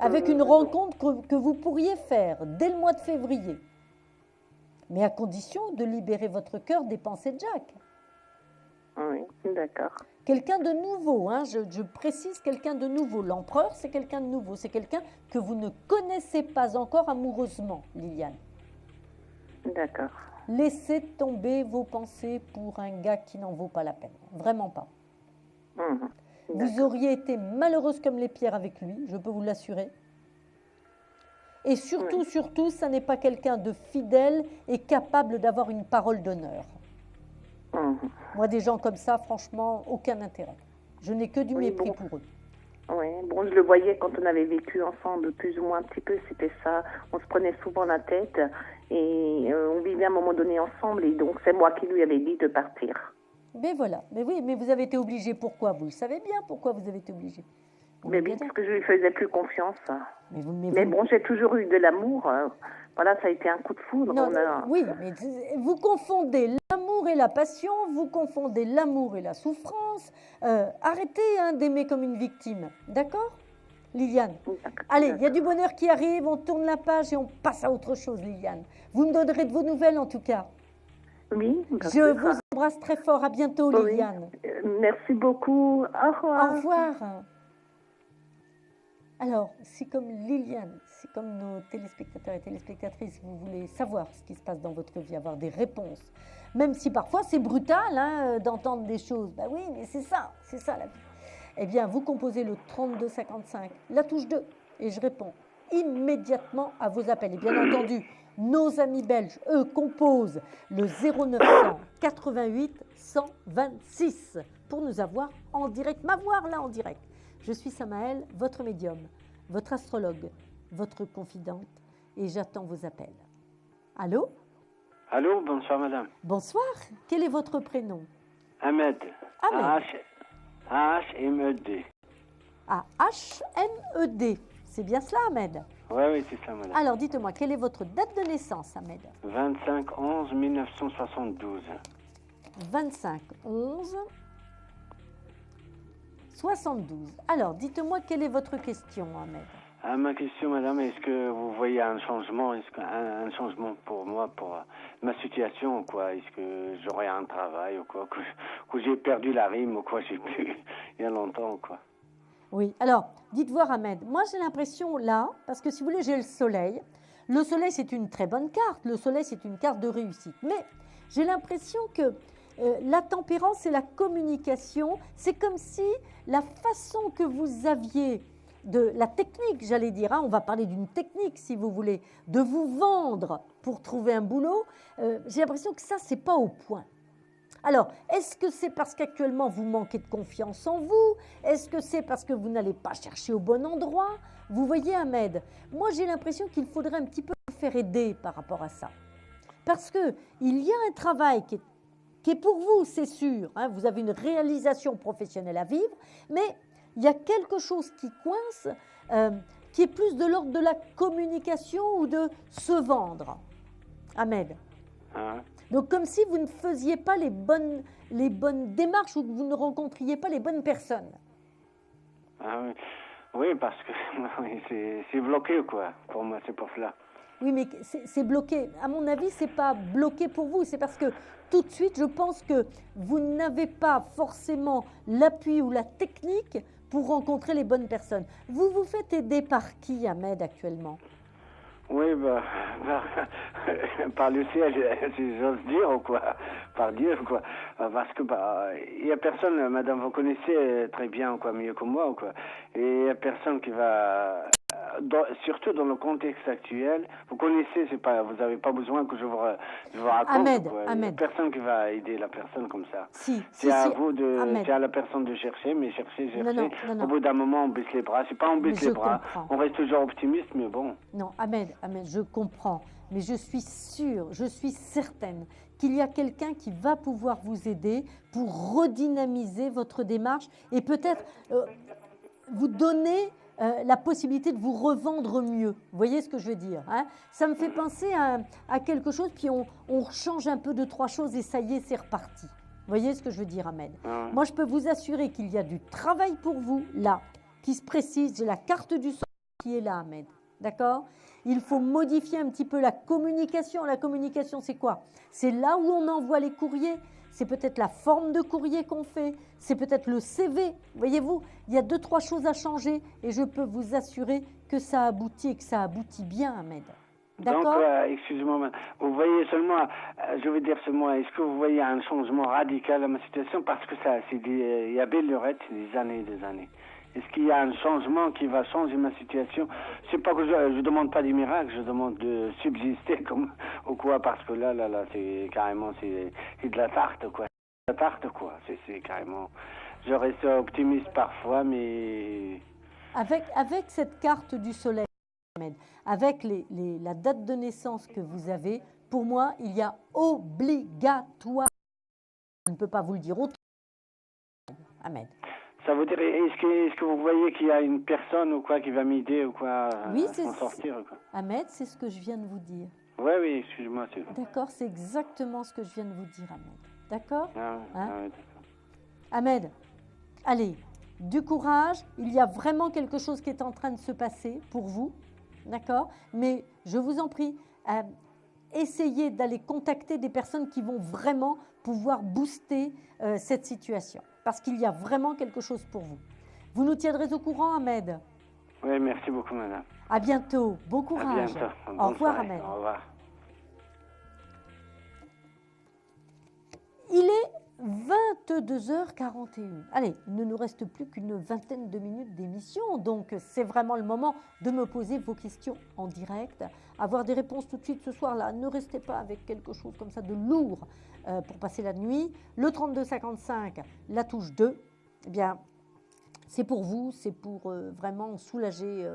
Avec une rencontre que vous pourriez faire dès le mois de février. Mais à condition de libérer votre cœur des pensées de Jacques. Oui, d'accord. Quelqu'un de nouveau, hein, je précise quelqu'un de nouveau. L'empereur, c'est quelqu'un de nouveau. C'est quelqu'un que vous ne connaissez pas encore amoureusement, Liliane. D'accord. Laissez tomber vos pensées pour un gars qui n'en vaut pas la peine. Vraiment pas. Vous auriez été malheureuse comme les pierres avec lui, je peux vous l'assurer. Et surtout, surtout, ça n'est pas quelqu'un de fidèle et capable d'avoir une parole d'honneur. Moi, des gens comme ça, franchement, aucun intérêt. Je n'ai que du mépris pour eux. Oui, bon, je le voyais quand on avait vécu ensemble, plus ou moins un petit peu, c'était ça. On se prenait souvent la tête et on vivait à un moment donné ensemble. Et donc, c'est moi qui lui avais dit de partir. Mais voilà, mais oui, mais vous avez été obligé. Pourquoi? Vous le savez bien pourquoi vous avez été obligé. Mais oui, parce que je lui faisais plus confiance. Mais bon, j'ai toujours eu de l'amour. Voilà, ça a été un coup de foudre. Non, oui, mais vous confondez l'amour et la passion, vous confondez l'amour et la souffrance. Arrêtez d'aimer comme une victime, d'accord, Liliane? Allez, il y a du bonheur qui arrive, on tourne la page et on passe à autre chose, Liliane. Vous me donnerez de vos nouvelles en tout cas. Oui. Je vous embrasse très fort. À bientôt, Liliane. Merci beaucoup. Au revoir. Au revoir. Alors, si comme Liliane, si comme nos téléspectateurs et téléspectatrices, vous voulez savoir ce qui se passe dans votre vie, avoir des réponses, même si parfois c'est brutal d'entendre des choses, ben oui, mais c'est ça la vie. Eh bien, vous composez le 3255, la touche 2, et je réponds immédiatement à vos appels. Et bien entendu, nos amis belges, eux, composent le 0900 88 126 pour nous avoir en direct, m'avoir là en direct. Je suis Samaël, votre médium, votre astrologue, votre confidente, et j'attends vos appels. Allô? Allô, bonsoir madame. Bonsoir, quel est votre prénom? Ahmed. Ahmed. H-M-E-D. Ah, H-M-E-D. C'est bien cela, Ahmed? Oui, c'est ça, madame. Alors, dites-moi, quelle est votre date de naissance, Ahmed? 25/11/1972. 25/11/72. Alors, dites-moi, quelle est votre question, Ahmed? Ma question, madame, est-ce que vous voyez un changement, un changement pour moi, pour ma situation, quoi? Est-ce que j'aurai un travail ou quoi? Que j'ai perdu la rime ou quoi? J'ai plus il y a longtemps, quoi. Oui, alors, dites voir, Ahmed, moi j'ai l'impression là, parce que si vous voulez, j'ai le soleil. Le soleil, c'est une très bonne carte. Le soleil, c'est une carte de réussite. Mais j'ai l'impression que la tempérance et la communication, c'est comme si la façon que vous aviez de la technique, j'allais dire, on va parler d'une technique si vous voulez, de vous vendre pour trouver un boulot, j'ai l'impression que ça, c'est pas au point. Alors, est-ce que c'est parce qu'actuellement vous manquez de confiance en vous? Est-ce que c'est parce que vous n'allez pas chercher au bon endroit? Vous voyez, Ahmed, moi j'ai l'impression qu'il faudrait un petit peu vous faire aider par rapport à ça. Parce qu'il y a un travail qui est pour vous, c'est sûr, vous avez une réalisation professionnelle à vivre, mais il y a quelque chose qui coince, qui est plus de l'ordre de la communication ou de se vendre. Ahmed. Donc comme si vous ne faisiez pas les bonnes démarches ou que vous ne rencontriez pas les bonnes personnes. Oui, parce que c'est bloqué, quoi. Pour moi, c'est pour cela. Oui, mais c'est bloqué. À mon avis, c'est pas bloqué pour vous. C'est parce que tout de suite, je pense que vous n'avez pas forcément l'appui ou la technique pour rencontrer les bonnes personnes. Vous vous faites aider par qui, Ahmed, actuellement? Oui, par le ciel, si j'ose dire, ou quoi, par Dieu, quoi. Parce que il y a personne, madame, vous connaissez très bien, quoi, mieux que moi, quoi. Et il y a personne qui va, surtout dans le contexte actuel, vous connaissez, vous n'avez pas besoin que je vous raconte, Ahmed, quoi. Ahmed. Il n'y a personne qui va aider la personne comme ça. C'est à la personne de chercher, mais chercher. Non. Au bout d'un moment, on baisse les bras. C'est pas on baisse les bras, on reste toujours optimiste, mais bon. Non, Ahmed, je comprends, mais je suis sûre, je suis certaine qu'il y a quelqu'un qui va pouvoir vous aider pour redynamiser votre démarche et peut-être vous donner la possibilité de vous revendre mieux. Vous voyez ce que je veux dire, Ça me fait penser à quelque chose, puis on change un peu 2-3 choses et ça y est, c'est reparti. Vous voyez ce que je veux dire, Ahmed? Moi, je peux vous assurer qu'il y a du travail pour vous, là, qui se précise. J'ai la carte du soleil qui est là, Ahmed. D'accord? Il faut modifier un petit peu la communication. La communication, c'est quoi? C'est là où on envoie les courriers. C'est peut-être la forme de courrier qu'on fait. C'est peut-être le CV. Voyez-vous, il y a 2-3 choses à changer et je peux vous assurer que ça aboutit et que ça aboutit bien, Ahmed. D'accord. Donc, excusez-moi, vous voyez seulement, je veux dire seulement, est-ce que vous voyez un changement radical dans ma situation? Parce que ça, il y a belle lurette, des années et des années. Est-ce qu'il y a un changement qui va changer ma situation? C'est pas que je demande pas des miracles, je demande de subsister comme ou quoi, parce que là, c'est carrément c'est de la tarte quoi. La tarte quoi, c'est carrément. Je reste optimiste parfois, mais avec cette carte du soleil, avec la date de naissance que vous avez, pour moi, il y a obligatoire. Je ne peux pas vous le dire autrement. Ahmed. Ça veut dire, est-ce que vous voyez qu'il y a une personne ou quoi qui va m'aider ou quoi oui, à s'en sortir quoi. Ahmed, c'est ce que je viens de vous dire. Oui, excuse-moi. D'accord, c'est exactement ce que je viens de vous dire, Ahmed. D'accord d'accord. Ahmed, allez, du courage. Il y a vraiment quelque chose qui est en train de se passer pour vous. D'accord. Mais je vous en prie, essayez d'aller contacter des personnes qui vont vraiment pouvoir booster cette situation. Parce qu'il y a vraiment quelque chose pour vous. Vous nous tiendrez au courant, Ahmed? Oui, merci beaucoup, madame. À bientôt. Bon courage. À bientôt. Au revoir, Ahmed. Au revoir. Il est 22h41. Allez, il ne nous reste plus qu'une vingtaine de minutes d'émission, donc c'est vraiment le moment de me poser vos questions en direct, avoir des réponses tout de suite ce soir-là. Ne restez pas avec quelque chose comme ça de lourd pour passer la nuit. Le 3255, la touche 2, eh bien, c'est pour vous, c'est pour vraiment soulager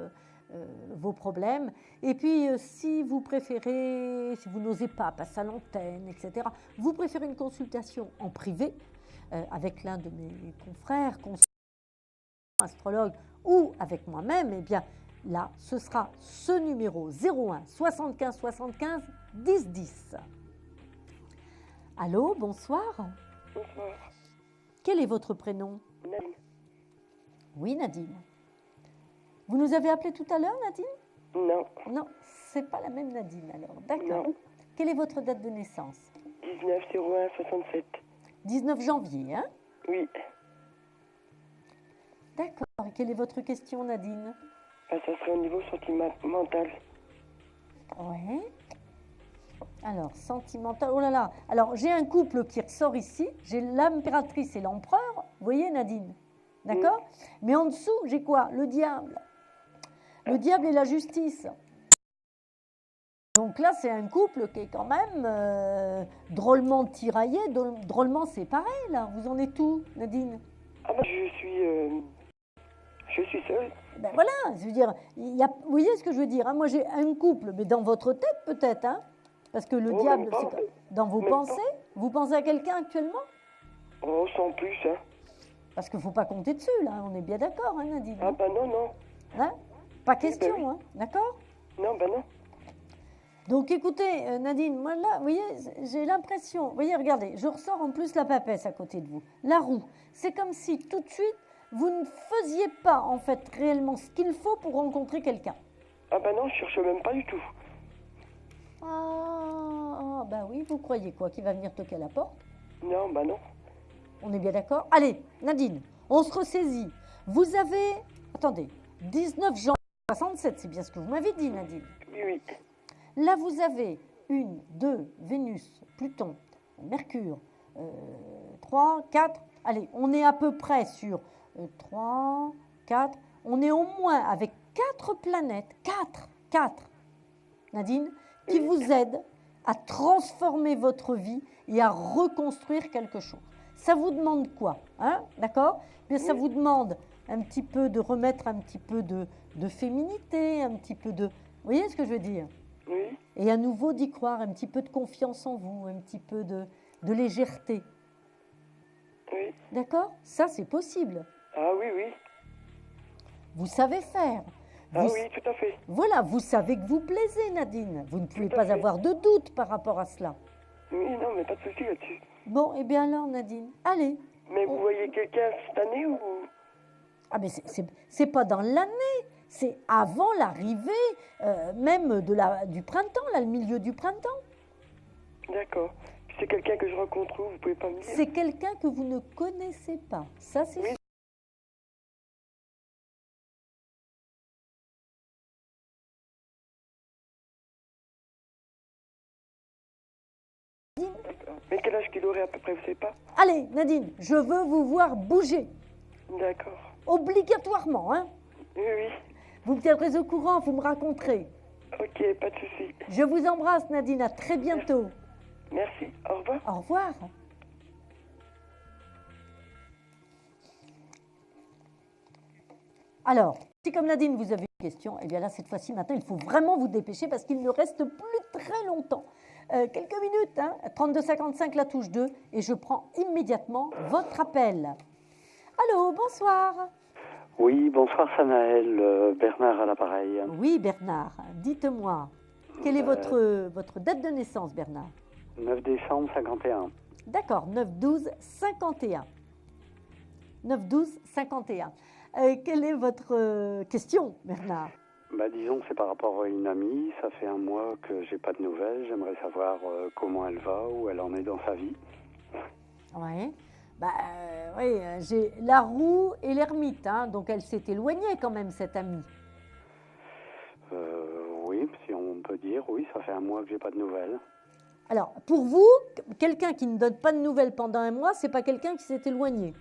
vos problèmes. Et puis, si vous préférez, si vous n'osez pas passer à l'antenne, etc., vous préférez une consultation en privé avec l'un de mes confrères, astrologues, ou avec moi-même, eh bien, là, ce sera ce numéro 01 75 75 10 10. Allô, bonsoir. Bonsoir. Quel est votre prénom? Nadine. Oui, Nadine. Vous nous avez appelé tout à l'heure, Nadine? Non. Non, c'est pas la même Nadine alors. D'accord. Quelle est votre date de naissance? 19/01/67. 19 janvier, hein? Oui. D'accord. Et quelle est votre question, Nadine? Ça serait au niveau sentimental. Ouais. Alors, sentimental, oh là là. Alors, j'ai un couple qui ressort ici. J'ai l'impératrice et l'empereur. Vous voyez, Nadine? D'accord? Mais en dessous, j'ai quoi? Le diable. Le diable et la justice. Donc là, c'est un couple qui est quand même drôlement tiraillé, drôlement séparé, là. Vous en êtes où, Nadine? Ah ben, je suis seule. Ben voilà, je veux dire, vous voyez ce que je veux dire, hein? Moi, j'ai un couple, mais dans votre tête, peut-être, hein? Parce que le diable, c'est dans vos pensées. Pas. Vous pensez à quelqu'un actuellement? Oh, sans plus, hein. Parce qu'il ne faut pas compter dessus, là. On est bien d'accord, hein, Nadine? Ah ben non. Hein? Pas question, oui. Hein? D'accord? Non, ben non. Donc, écoutez, Nadine, moi, là, vous voyez, j'ai l'impression... Vous voyez, regardez, je ressors en plus la papesse à côté de vous. La roue. C'est comme si, tout de suite, vous ne faisiez pas, en fait, réellement ce qu'il faut pour rencontrer quelqu'un. Ah ben non, je cherche même pas du tout. Ah, ben oui, vous croyez quoi? Qu'il va venir toquer à la porte? Non, ben non. On est bien d'accord? Allez, Nadine, on se ressaisit. Vous avez... Attendez, 19 janvier 67, c'est bien ce que vous m'avez dit, Nadine. Oui. Là, vous avez 1, 2, Vénus, Pluton, Mercure, 3, 4. Allez, on est à peu près sur 3, 4. On est au moins avec 4 planètes, 4, Nadine, qui vous aident à transformer votre vie et à reconstruire quelque chose. Ça vous demande quoi, hein? D'accord? Mais ça vous demande un petit peu de remettre un petit peu de féminité, un petit peu de... Vous voyez ce que je veux dire? Oui. Et à nouveau d'y croire, un petit peu de confiance en vous, un petit peu de légèreté. Oui. D'accord? Ça, c'est possible. Ah oui. Vous savez faire. Oui, tout à fait. Voilà, vous savez que vous plaisez, Nadine. Vous ne pouvez pas avoir de doute par rapport à cela. Oui, non, mais pas de souci là-dessus. Bon, eh bien alors, Nadine, allez. Mais vous voyez quelqu'un cette année ou... Ah, mais c'est pas dans l'année. C'est avant l'arrivée même du printemps, là, le milieu du printemps. D'accord. C'est quelqu'un que je rencontre où, vous pouvez pas me dire? C'est quelqu'un que vous ne connaissez pas. Ça, c'est sûr. Mais quel âge qu'il aurait à peu près, vous savez pas? Allez, Nadine, je veux vous voir bouger. D'accord. Obligatoirement, hein? Oui, oui. Vous me tiendrez au courant, vous me raconterez. Ok, pas de souci. Je vous embrasse, Nadine, à très bientôt. Merci, au revoir. Au revoir. Alors, si comme Nadine, vous avez une question, eh bien là, cette fois-ci, maintenant, il faut vraiment vous dépêcher parce qu'il ne reste plus très longtemps. Quelques minutes, hein, 32,55, la touche 2, et je prends immédiatement votre appel. Allô, bonsoir. Oui, bonsoir Samaël, Bernard à l'appareil. Oui, Bernard, dites-moi, quelle est votre date de naissance, Bernard? 9 décembre 51. D'accord, 9-12-51. 9-12-51. Quelle est votre question, Bernard? Disons, c'est par rapport à une amie. Ça fait un mois que j'ai pas de nouvelles. J'aimerais savoir comment elle va, où elle en est dans sa vie. Oui. Oui, j'ai la roue et l'ermite, hein, donc elle s'est éloignée quand même, cette amie. Oui, si on peut dire, oui, ça fait un mois que j'ai pas de nouvelles. Alors, pour vous, quelqu'un qui ne donne pas de nouvelles pendant un mois, c'est pas quelqu'un qui s'est éloigné.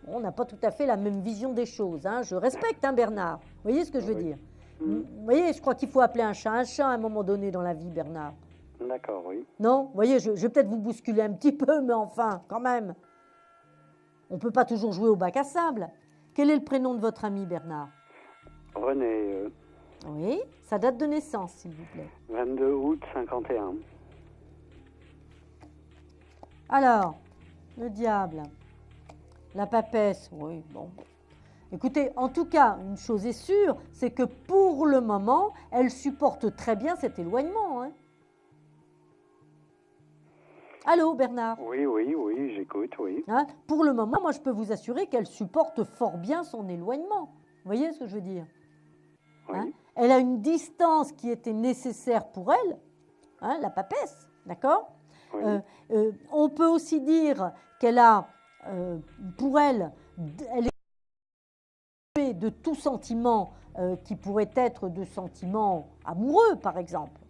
On n'a pas tout à fait la même vision des choses, hein. Je respecte, hein, Bernard. Vous voyez ce que je veux dire? Vous voyez, je crois qu'il faut appeler un chat à un moment donné dans la vie, Bernard. D'accord, oui. Non? Vous voyez, je vais peut-être vous bousculer un petit peu, mais enfin, quand même. On ne peut pas toujours jouer au bac à sable. Quel est le prénom de votre ami, Bernard? René. Oui, sa date de naissance, s'il vous plaît. 22 août 51. Alors, le diable, la papesse, oui, bon. Écoutez, en tout cas, une chose est sûre, c'est que pour le moment, elle supporte très bien cet éloignement, hein. Allô, Bernard? Oui, j'écoute, oui. Hein, pour le moment, moi, je peux vous assurer qu'elle supporte fort bien son éloignement. Vous voyez ce que je veux dire? Oui. Hein, elle a une distance qui était nécessaire pour elle, hein, la papesse, d'accord? Oui. On peut aussi dire qu'elle a, pour elle, elle est de tout sentiment qui pourrait être de sentiments amoureux, par exemple.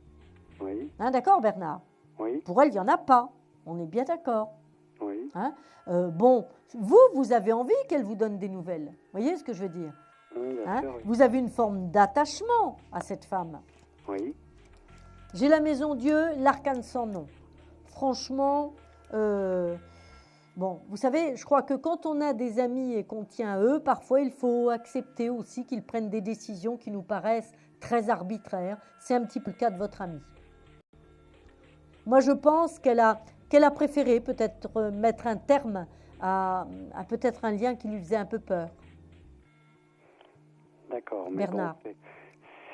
Oui. Hein, d'accord, Bernard? Oui. Pour elle, il n'y en a pas. On est bien d'accord. Oui. Hein, bon, vous avez envie qu'elle vous donne des nouvelles. Vous voyez ce que je veux dire? Oui, bien hein, sûr, oui. Vous avez une forme d'attachement à cette femme. Oui. J'ai la maison Dieu, l'arcane sans nom. Franchement, bon, vous savez, je crois que quand on a des amis et qu'on tient à eux, parfois il faut accepter aussi qu'ils prennent des décisions qui nous paraissent très arbitraires. C'est un petit peu le cas de votre amie. Moi, je pense qu'elle a préféré peut-être mettre un terme à peut-être un lien qui lui faisait un peu peur. D'accord, mais Bernard. bon,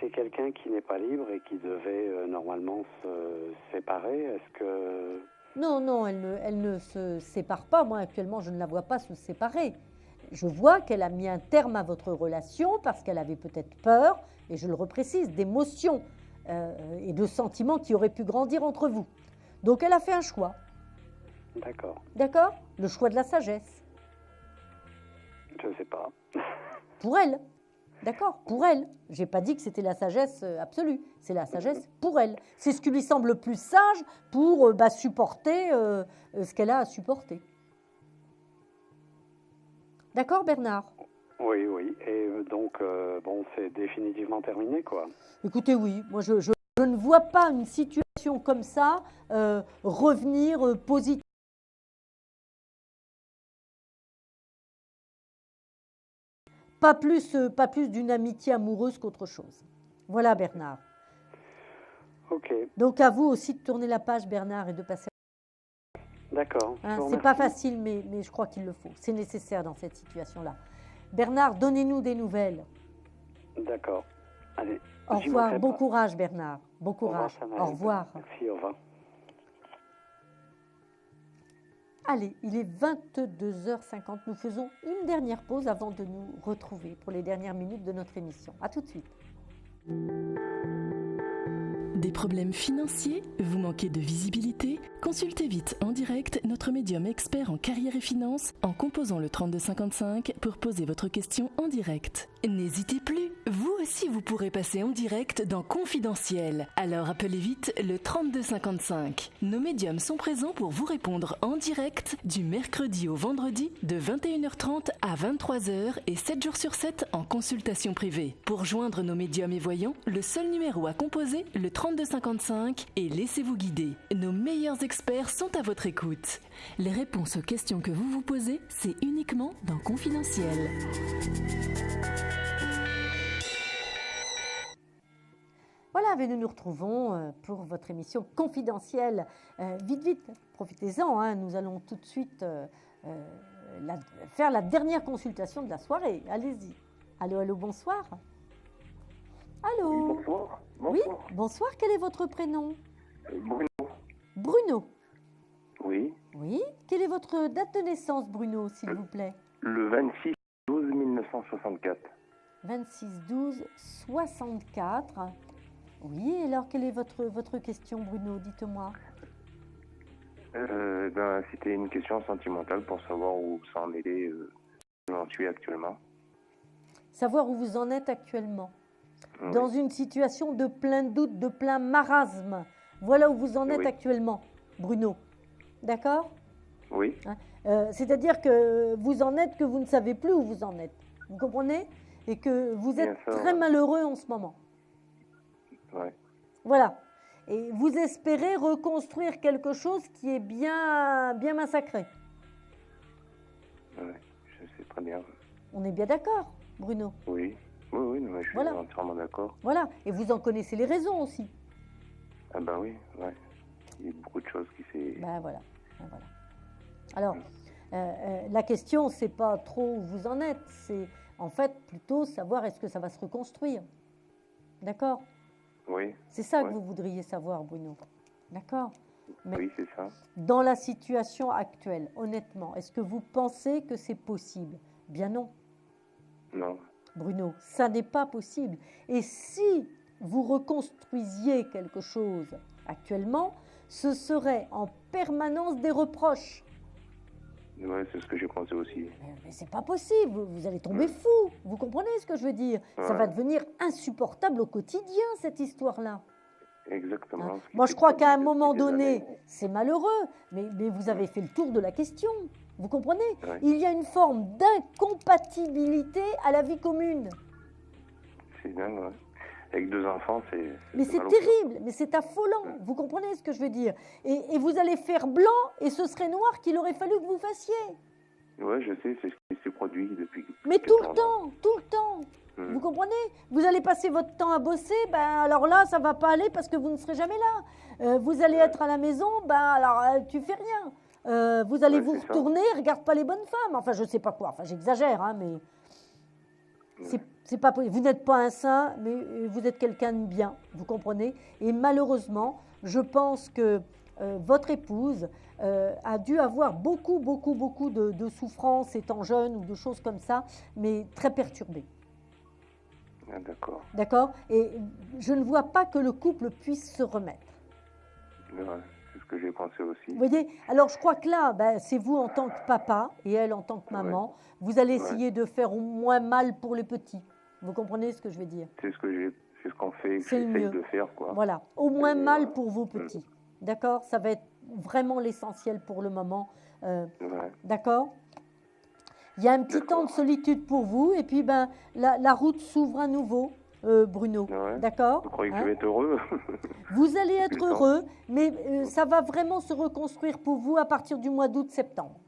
c'est quelqu'un qui n'est pas libre et qui devait normalement se séparer. Est-ce que... Non, elle ne se sépare pas. Moi, actuellement, je ne la vois pas se séparer. Je vois qu'elle a mis un terme à votre relation parce qu'elle avait peut-être peur, et je le reprécise, d'émotions et de sentiments qui auraient pu grandir entre vous. Donc, elle a fait un choix. D'accord. D'accord? Le choix de la sagesse. Je ne sais pas. Pour elle. D'accord? Pour elle. Je n'ai pas dit que c'était la sagesse absolue. C'est la sagesse pour elle. C'est ce qui lui semble le plus sage pour supporter ce qu'elle a à supporter. D'accord, Bernard? Oui. Et donc, bon, c'est définitivement terminé, quoi. Écoutez, oui. Moi, je ne vois pas une situation comme ça revenir positivement. Pas plus d'une amitié amoureuse qu'autre chose. Voilà, Bernard. Ok. Donc, à vous aussi de tourner la page, Bernard, et de passer. D'accord. C'est pas facile, mais je crois qu'il le faut. C'est nécessaire dans cette situation-là. Bernard, donnez-nous des nouvelles. D'accord. Allez. Au revoir. Bon courage, Bernard. Bon courage. Au revoir. Merci, au revoir. Allez, il est 22h50. Nous faisons une dernière pause avant de nous retrouver pour les dernières minutes de notre émission. À tout de suite. Des problèmes financiers? Vous manquez de visibilité? Consultez vite en direct notre médium expert en carrière et finances en composant le 3255 pour poser votre question en direct. N'hésitez plus, vous aussi vous pourrez passer en direct dans Confidentiel. Alors appelez vite le 3255. Nos médiums sont présents pour vous répondre en direct du mercredi au vendredi de 21h30 à 23h et 7 jours sur 7 en consultation privée. Pour joindre nos médiums et voyants, le seul numéro à composer, le 3255, et laissez-vous guider. Nos meilleurs experts sont à votre écoute. Les réponses aux questions que vous vous posez, c'est uniquement dans Confidentiel. Voilà, nous nous retrouvons pour votre émission Confidentielle. Vite, profitez-en, hein, nous allons tout de suite faire la dernière consultation de la soirée. Allez-y. Allô, bonsoir. Allô. Oui, bonsoir. Oui, bonsoir, quel est votre prénom? Bruno. Bruno. Oui. Oui, quelle est votre date de naissance, Bruno, s'il vous plaît? Le 26/12/1964. 26/12/64. Oui, alors quelle est votre question, Bruno? Dites-moi. C'était une question sentimentale pour savoir où ça en est, où j'en suis actuellement. Savoir où vous en êtes actuellement. Oui. Dans une situation de plein doute, de plein marasme. Voilà où vous en êtes actuellement, Bruno. D'accord? Oui. C'est-à-dire que vous en êtes, que vous ne savez plus où vous en êtes. Vous comprenez? Et que vous êtes très malheureux en ce moment. Ouais. Voilà. Et vous espérez reconstruire quelque chose qui est bien massacré. Oui, je sais très bien. On est bien d'accord, Bruno? Oui, je suis entièrement d'accord. Voilà. Et vous en connaissez les raisons aussi. Ah ben oui, ouais. Il y a beaucoup de choses qui s'est... Voilà. Alors, la question, c'est pas trop où vous en êtes, c'est en fait plutôt savoir est-ce que ça va se reconstruire. D'accord? Oui. C'est ça que vous voudriez savoir, Bruno. D'accord? Mais oui, c'est ça. Dans la situation actuelle, honnêtement, est-ce que vous pensez que c'est possible? Bien non. Non. Bruno, ça n'est pas possible. Et si vous reconstruisiez quelque chose actuellement, ce serait en permanence des reproches. Oui, c'est ce que j'ai pensé aussi. Mais c'est pas possible, vous allez tomber fou. Vous comprenez ce que je veux dire? Ça va devenir insupportable au quotidien, cette histoire-là. Exactement. Moi, je crois qu'à un moment donné, c'est malheureux, mais vous avez fait le tour de la question. Vous comprenez? Il y a une forme d'incompatibilité à la vie commune. C'est dingue, ouais. Avec 2 enfants, c'est... Mais c'est terrible, mais c'est affolant. Vous comprenez ce que je veux dire? Et vous allez faire blanc et ce serait noir qu'il aurait fallu que vous fassiez. Oui, je sais, c'est ce qui s'est produit depuis... Mais tout le temps. Vous comprenez? Vous allez passer votre temps à bosser, alors là, ça ne va pas aller parce que vous ne serez jamais là. Vous allez être à la maison, alors tu fais rien. Vous allez vous retourner, regarde pas les bonnes femmes. Enfin, je ne sais pas quoi. Enfin, j'exagère, hein, mais... C'est pas possible. Vous n'êtes pas un saint, mais vous êtes quelqu'un de bien, vous comprenez? Et malheureusement, je pense que votre épouse a dû avoir beaucoup de souffrances étant jeune ou de choses comme ça, mais très perturbée. Ah, d'accord. D'accord? Et je ne vois pas que le couple puisse se remettre. Ouais, c'est ce que j'ai pensé aussi. Vous voyez? Alors, je crois que là, c'est vous en tant que papa et elle en tant que maman. Vous allez essayer de faire au moins mal pour les petits. Vous comprenez ce que je veux dire? C'est ce qu'on fait, j'essaye de faire, quoi. Voilà, au moins mal pour vos petits. D'accord? Ça va être vraiment l'essentiel pour le moment. D'accord? Il y a un petit temps de solitude pour vous et puis la route s'ouvre à nouveau, Bruno. D'accord? Vous croyez que je vais être heureux? Vous allez être heureux, mais ça va vraiment se reconstruire pour vous à partir du mois d'août-septembre.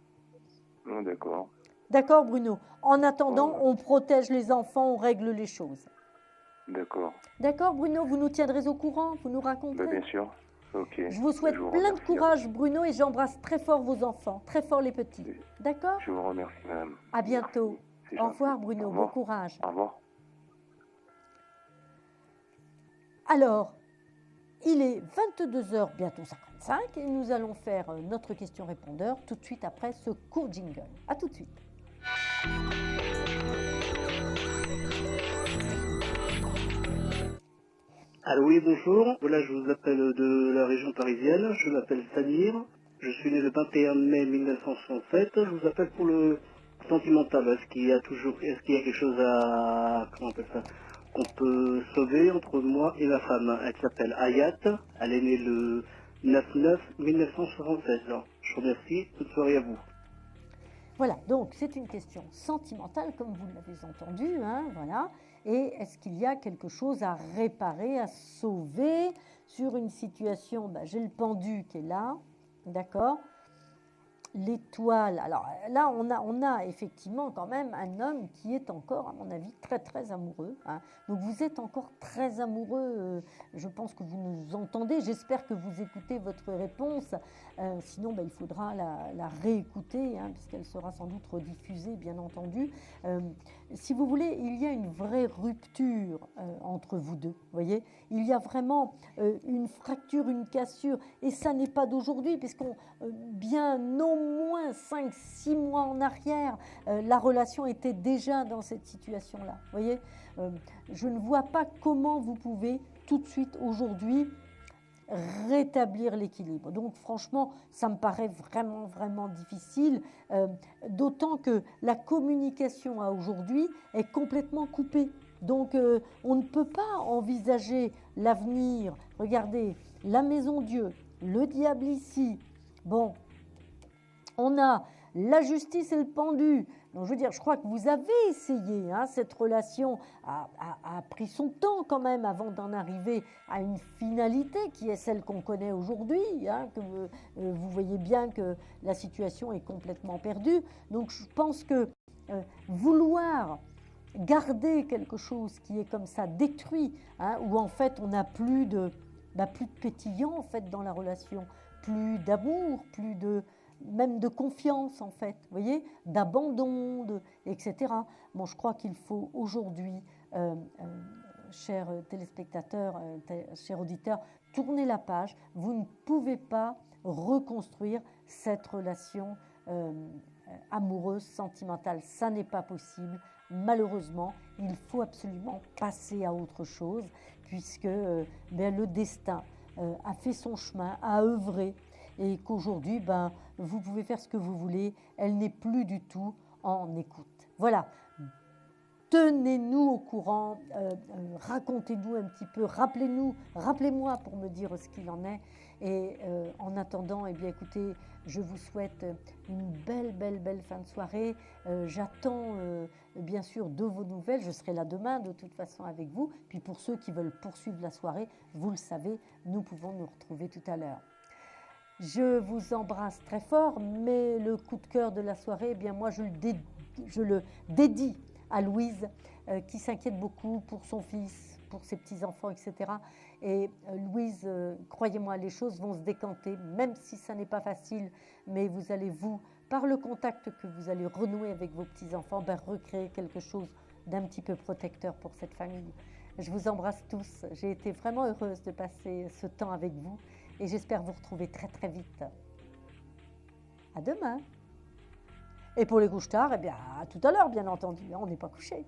D'accord. D'accord, Bruno? En attendant, on protège les enfants, on règle les choses. D'accord. D'accord, Bruno? Vous nous tiendrez au courant? Vous nous raconterez? Bien sûr. Ok. Je vous souhaite plein de courage, Bruno, et j'embrasse très fort vos enfants, très fort les petits. D'accord? Je vous remercie, madame. À bientôt. Au revoir, Bruno. Bon courage. Au revoir. Alors, il est 22h, bientôt 55. 25 et nous allons faire notre question-répondeur tout de suite après ce court jingle. À tout de suite. Allô, oui, bonjour. Voilà, je vous appelle de la région parisienne. Je m'appelle Samir. Je suis né le 21 mai 1967. Je vous appelle pour le sentimental. Est-ce qu'il y a quelque chose à, comment on appelle ça, qu'on peut sauver entre moi et ma femme? Elle s'appelle Hayat. Elle est née le 9/9/1976. Je vous remercie. Bonne soirée à vous. Voilà, donc c'est une question sentimentale, comme vous l'avez entendu, hein, voilà. Et est-ce qu'il y a quelque chose à réparer, à sauver sur une situation? J'ai le pendu qui est là, d'accord. L'étoile, alors là on a effectivement quand même un homme qui est encore, à mon avis, très très amoureux, hein. Donc vous êtes encore très amoureux, je pense que vous nous entendez, j'espère que vous écoutez votre réponse, sinon il faudra la réécouter, hein, puisqu'elle sera sans doute rediffusée, bien entendu. Si vous voulez, il y a une vraie rupture entre vous deux, vous voyez, il y a vraiment une fracture, une cassure, et ça n'est pas d'aujourd'hui, puisqu'on bien au moins 5-6 mois en arrière, la relation était déjà dans cette situation-là. Vous voyez, je ne vois pas comment vous pouvez tout de suite aujourd'hui rétablir l'équilibre. Donc franchement, ça me paraît vraiment, vraiment difficile, d'autant que la communication à aujourd'hui est complètement coupée. Donc on ne peut pas envisager l'avenir. Regardez, la maison Dieu, le diable ici. Bon, on a la justice et le pendu. Donc, je veux dire, je crois que vous avez essayé, hein, cette relation a pris son temps quand même avant d'en arriver à une finalité qui est celle qu'on connaît aujourd'hui, hein, que vous voyez bien que la situation est complètement perdue. Donc, je pense que vouloir garder quelque chose qui est comme ça détruit, hein, où en fait on n'a plus de pétillant en fait dans la relation, plus d'amour, plus de même de confiance en fait, vous voyez, d'abandon, etc. Bon, je crois qu'il faut aujourd'hui, chers téléspectateurs, chers auditeurs, tourner la page. Vous ne pouvez pas reconstruire cette relation amoureuse, sentimentale. Ça n'est pas possible. Malheureusement, il faut absolument passer à autre chose, puisque le destin a fait son chemin, a œuvré, et qu'aujourd'hui, vous pouvez faire ce que vous voulez, elle n'est plus du tout en écoute. Voilà, tenez-nous au courant, racontez-nous un petit peu, rappelez-moi pour me dire ce qu'il en est. Et en attendant, eh bien, écoutez, je vous souhaite une belle fin de soirée. J'attends bien sûr de vos nouvelles. Je serai là demain de toute façon avec vous. Puis pour ceux qui veulent poursuivre la soirée, vous le savez, nous pouvons nous retrouver tout à l'heure. Je vous embrasse très fort, mais le coup de cœur de la soirée, eh bien moi je le dédie à Louise, qui s'inquiète beaucoup pour son fils, pour ses petits-enfants, etc. Et Louise, croyez-moi, les choses vont se décanter, même si ça n'est pas facile, mais vous allez, par le contact que vous allez renouer avec vos petits-enfants, recréer quelque chose d'un petit peu protecteur pour cette famille. Je vous embrasse tous. J'ai été vraiment heureuse de passer ce temps avec vous. Et j'espère vous retrouver très très vite. À demain. Et pour les couches tard, eh bien, à tout à l'heure, bien entendu. On n'est pas couché.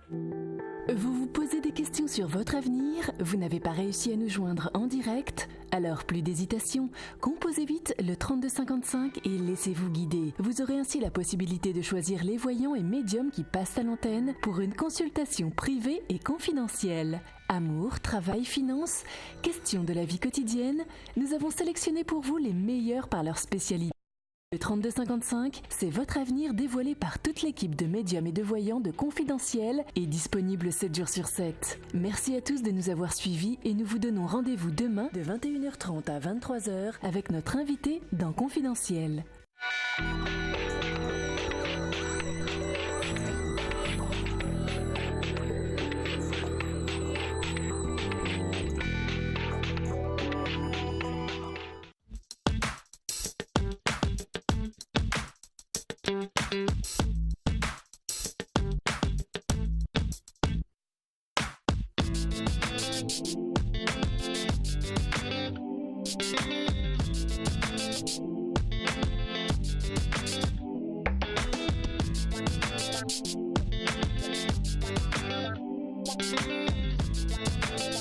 Vous vous posez des questions sur votre avenir? Vous n'avez pas réussi à nous joindre en direct? Alors plus d'hésitation, composez vite le 3255 et laissez-vous guider. Vous aurez ainsi la possibilité de choisir les voyants et médiums qui passent à l'antenne pour une consultation privée et confidentielle. Amour, travail, finances, questions de la vie quotidienne, nous avons sélectionné pour vous les meilleurs par leur spécialité. Le 3255, c'est votre avenir dévoilé par toute l'équipe de médiums et de voyants de Confidentiel et disponible 7 jours sur 7. Merci à tous de nous avoir suivis et nous vous donnons rendez-vous demain de 21h30 à 23h avec notre invité dans Confidentiel.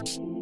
Europe 1.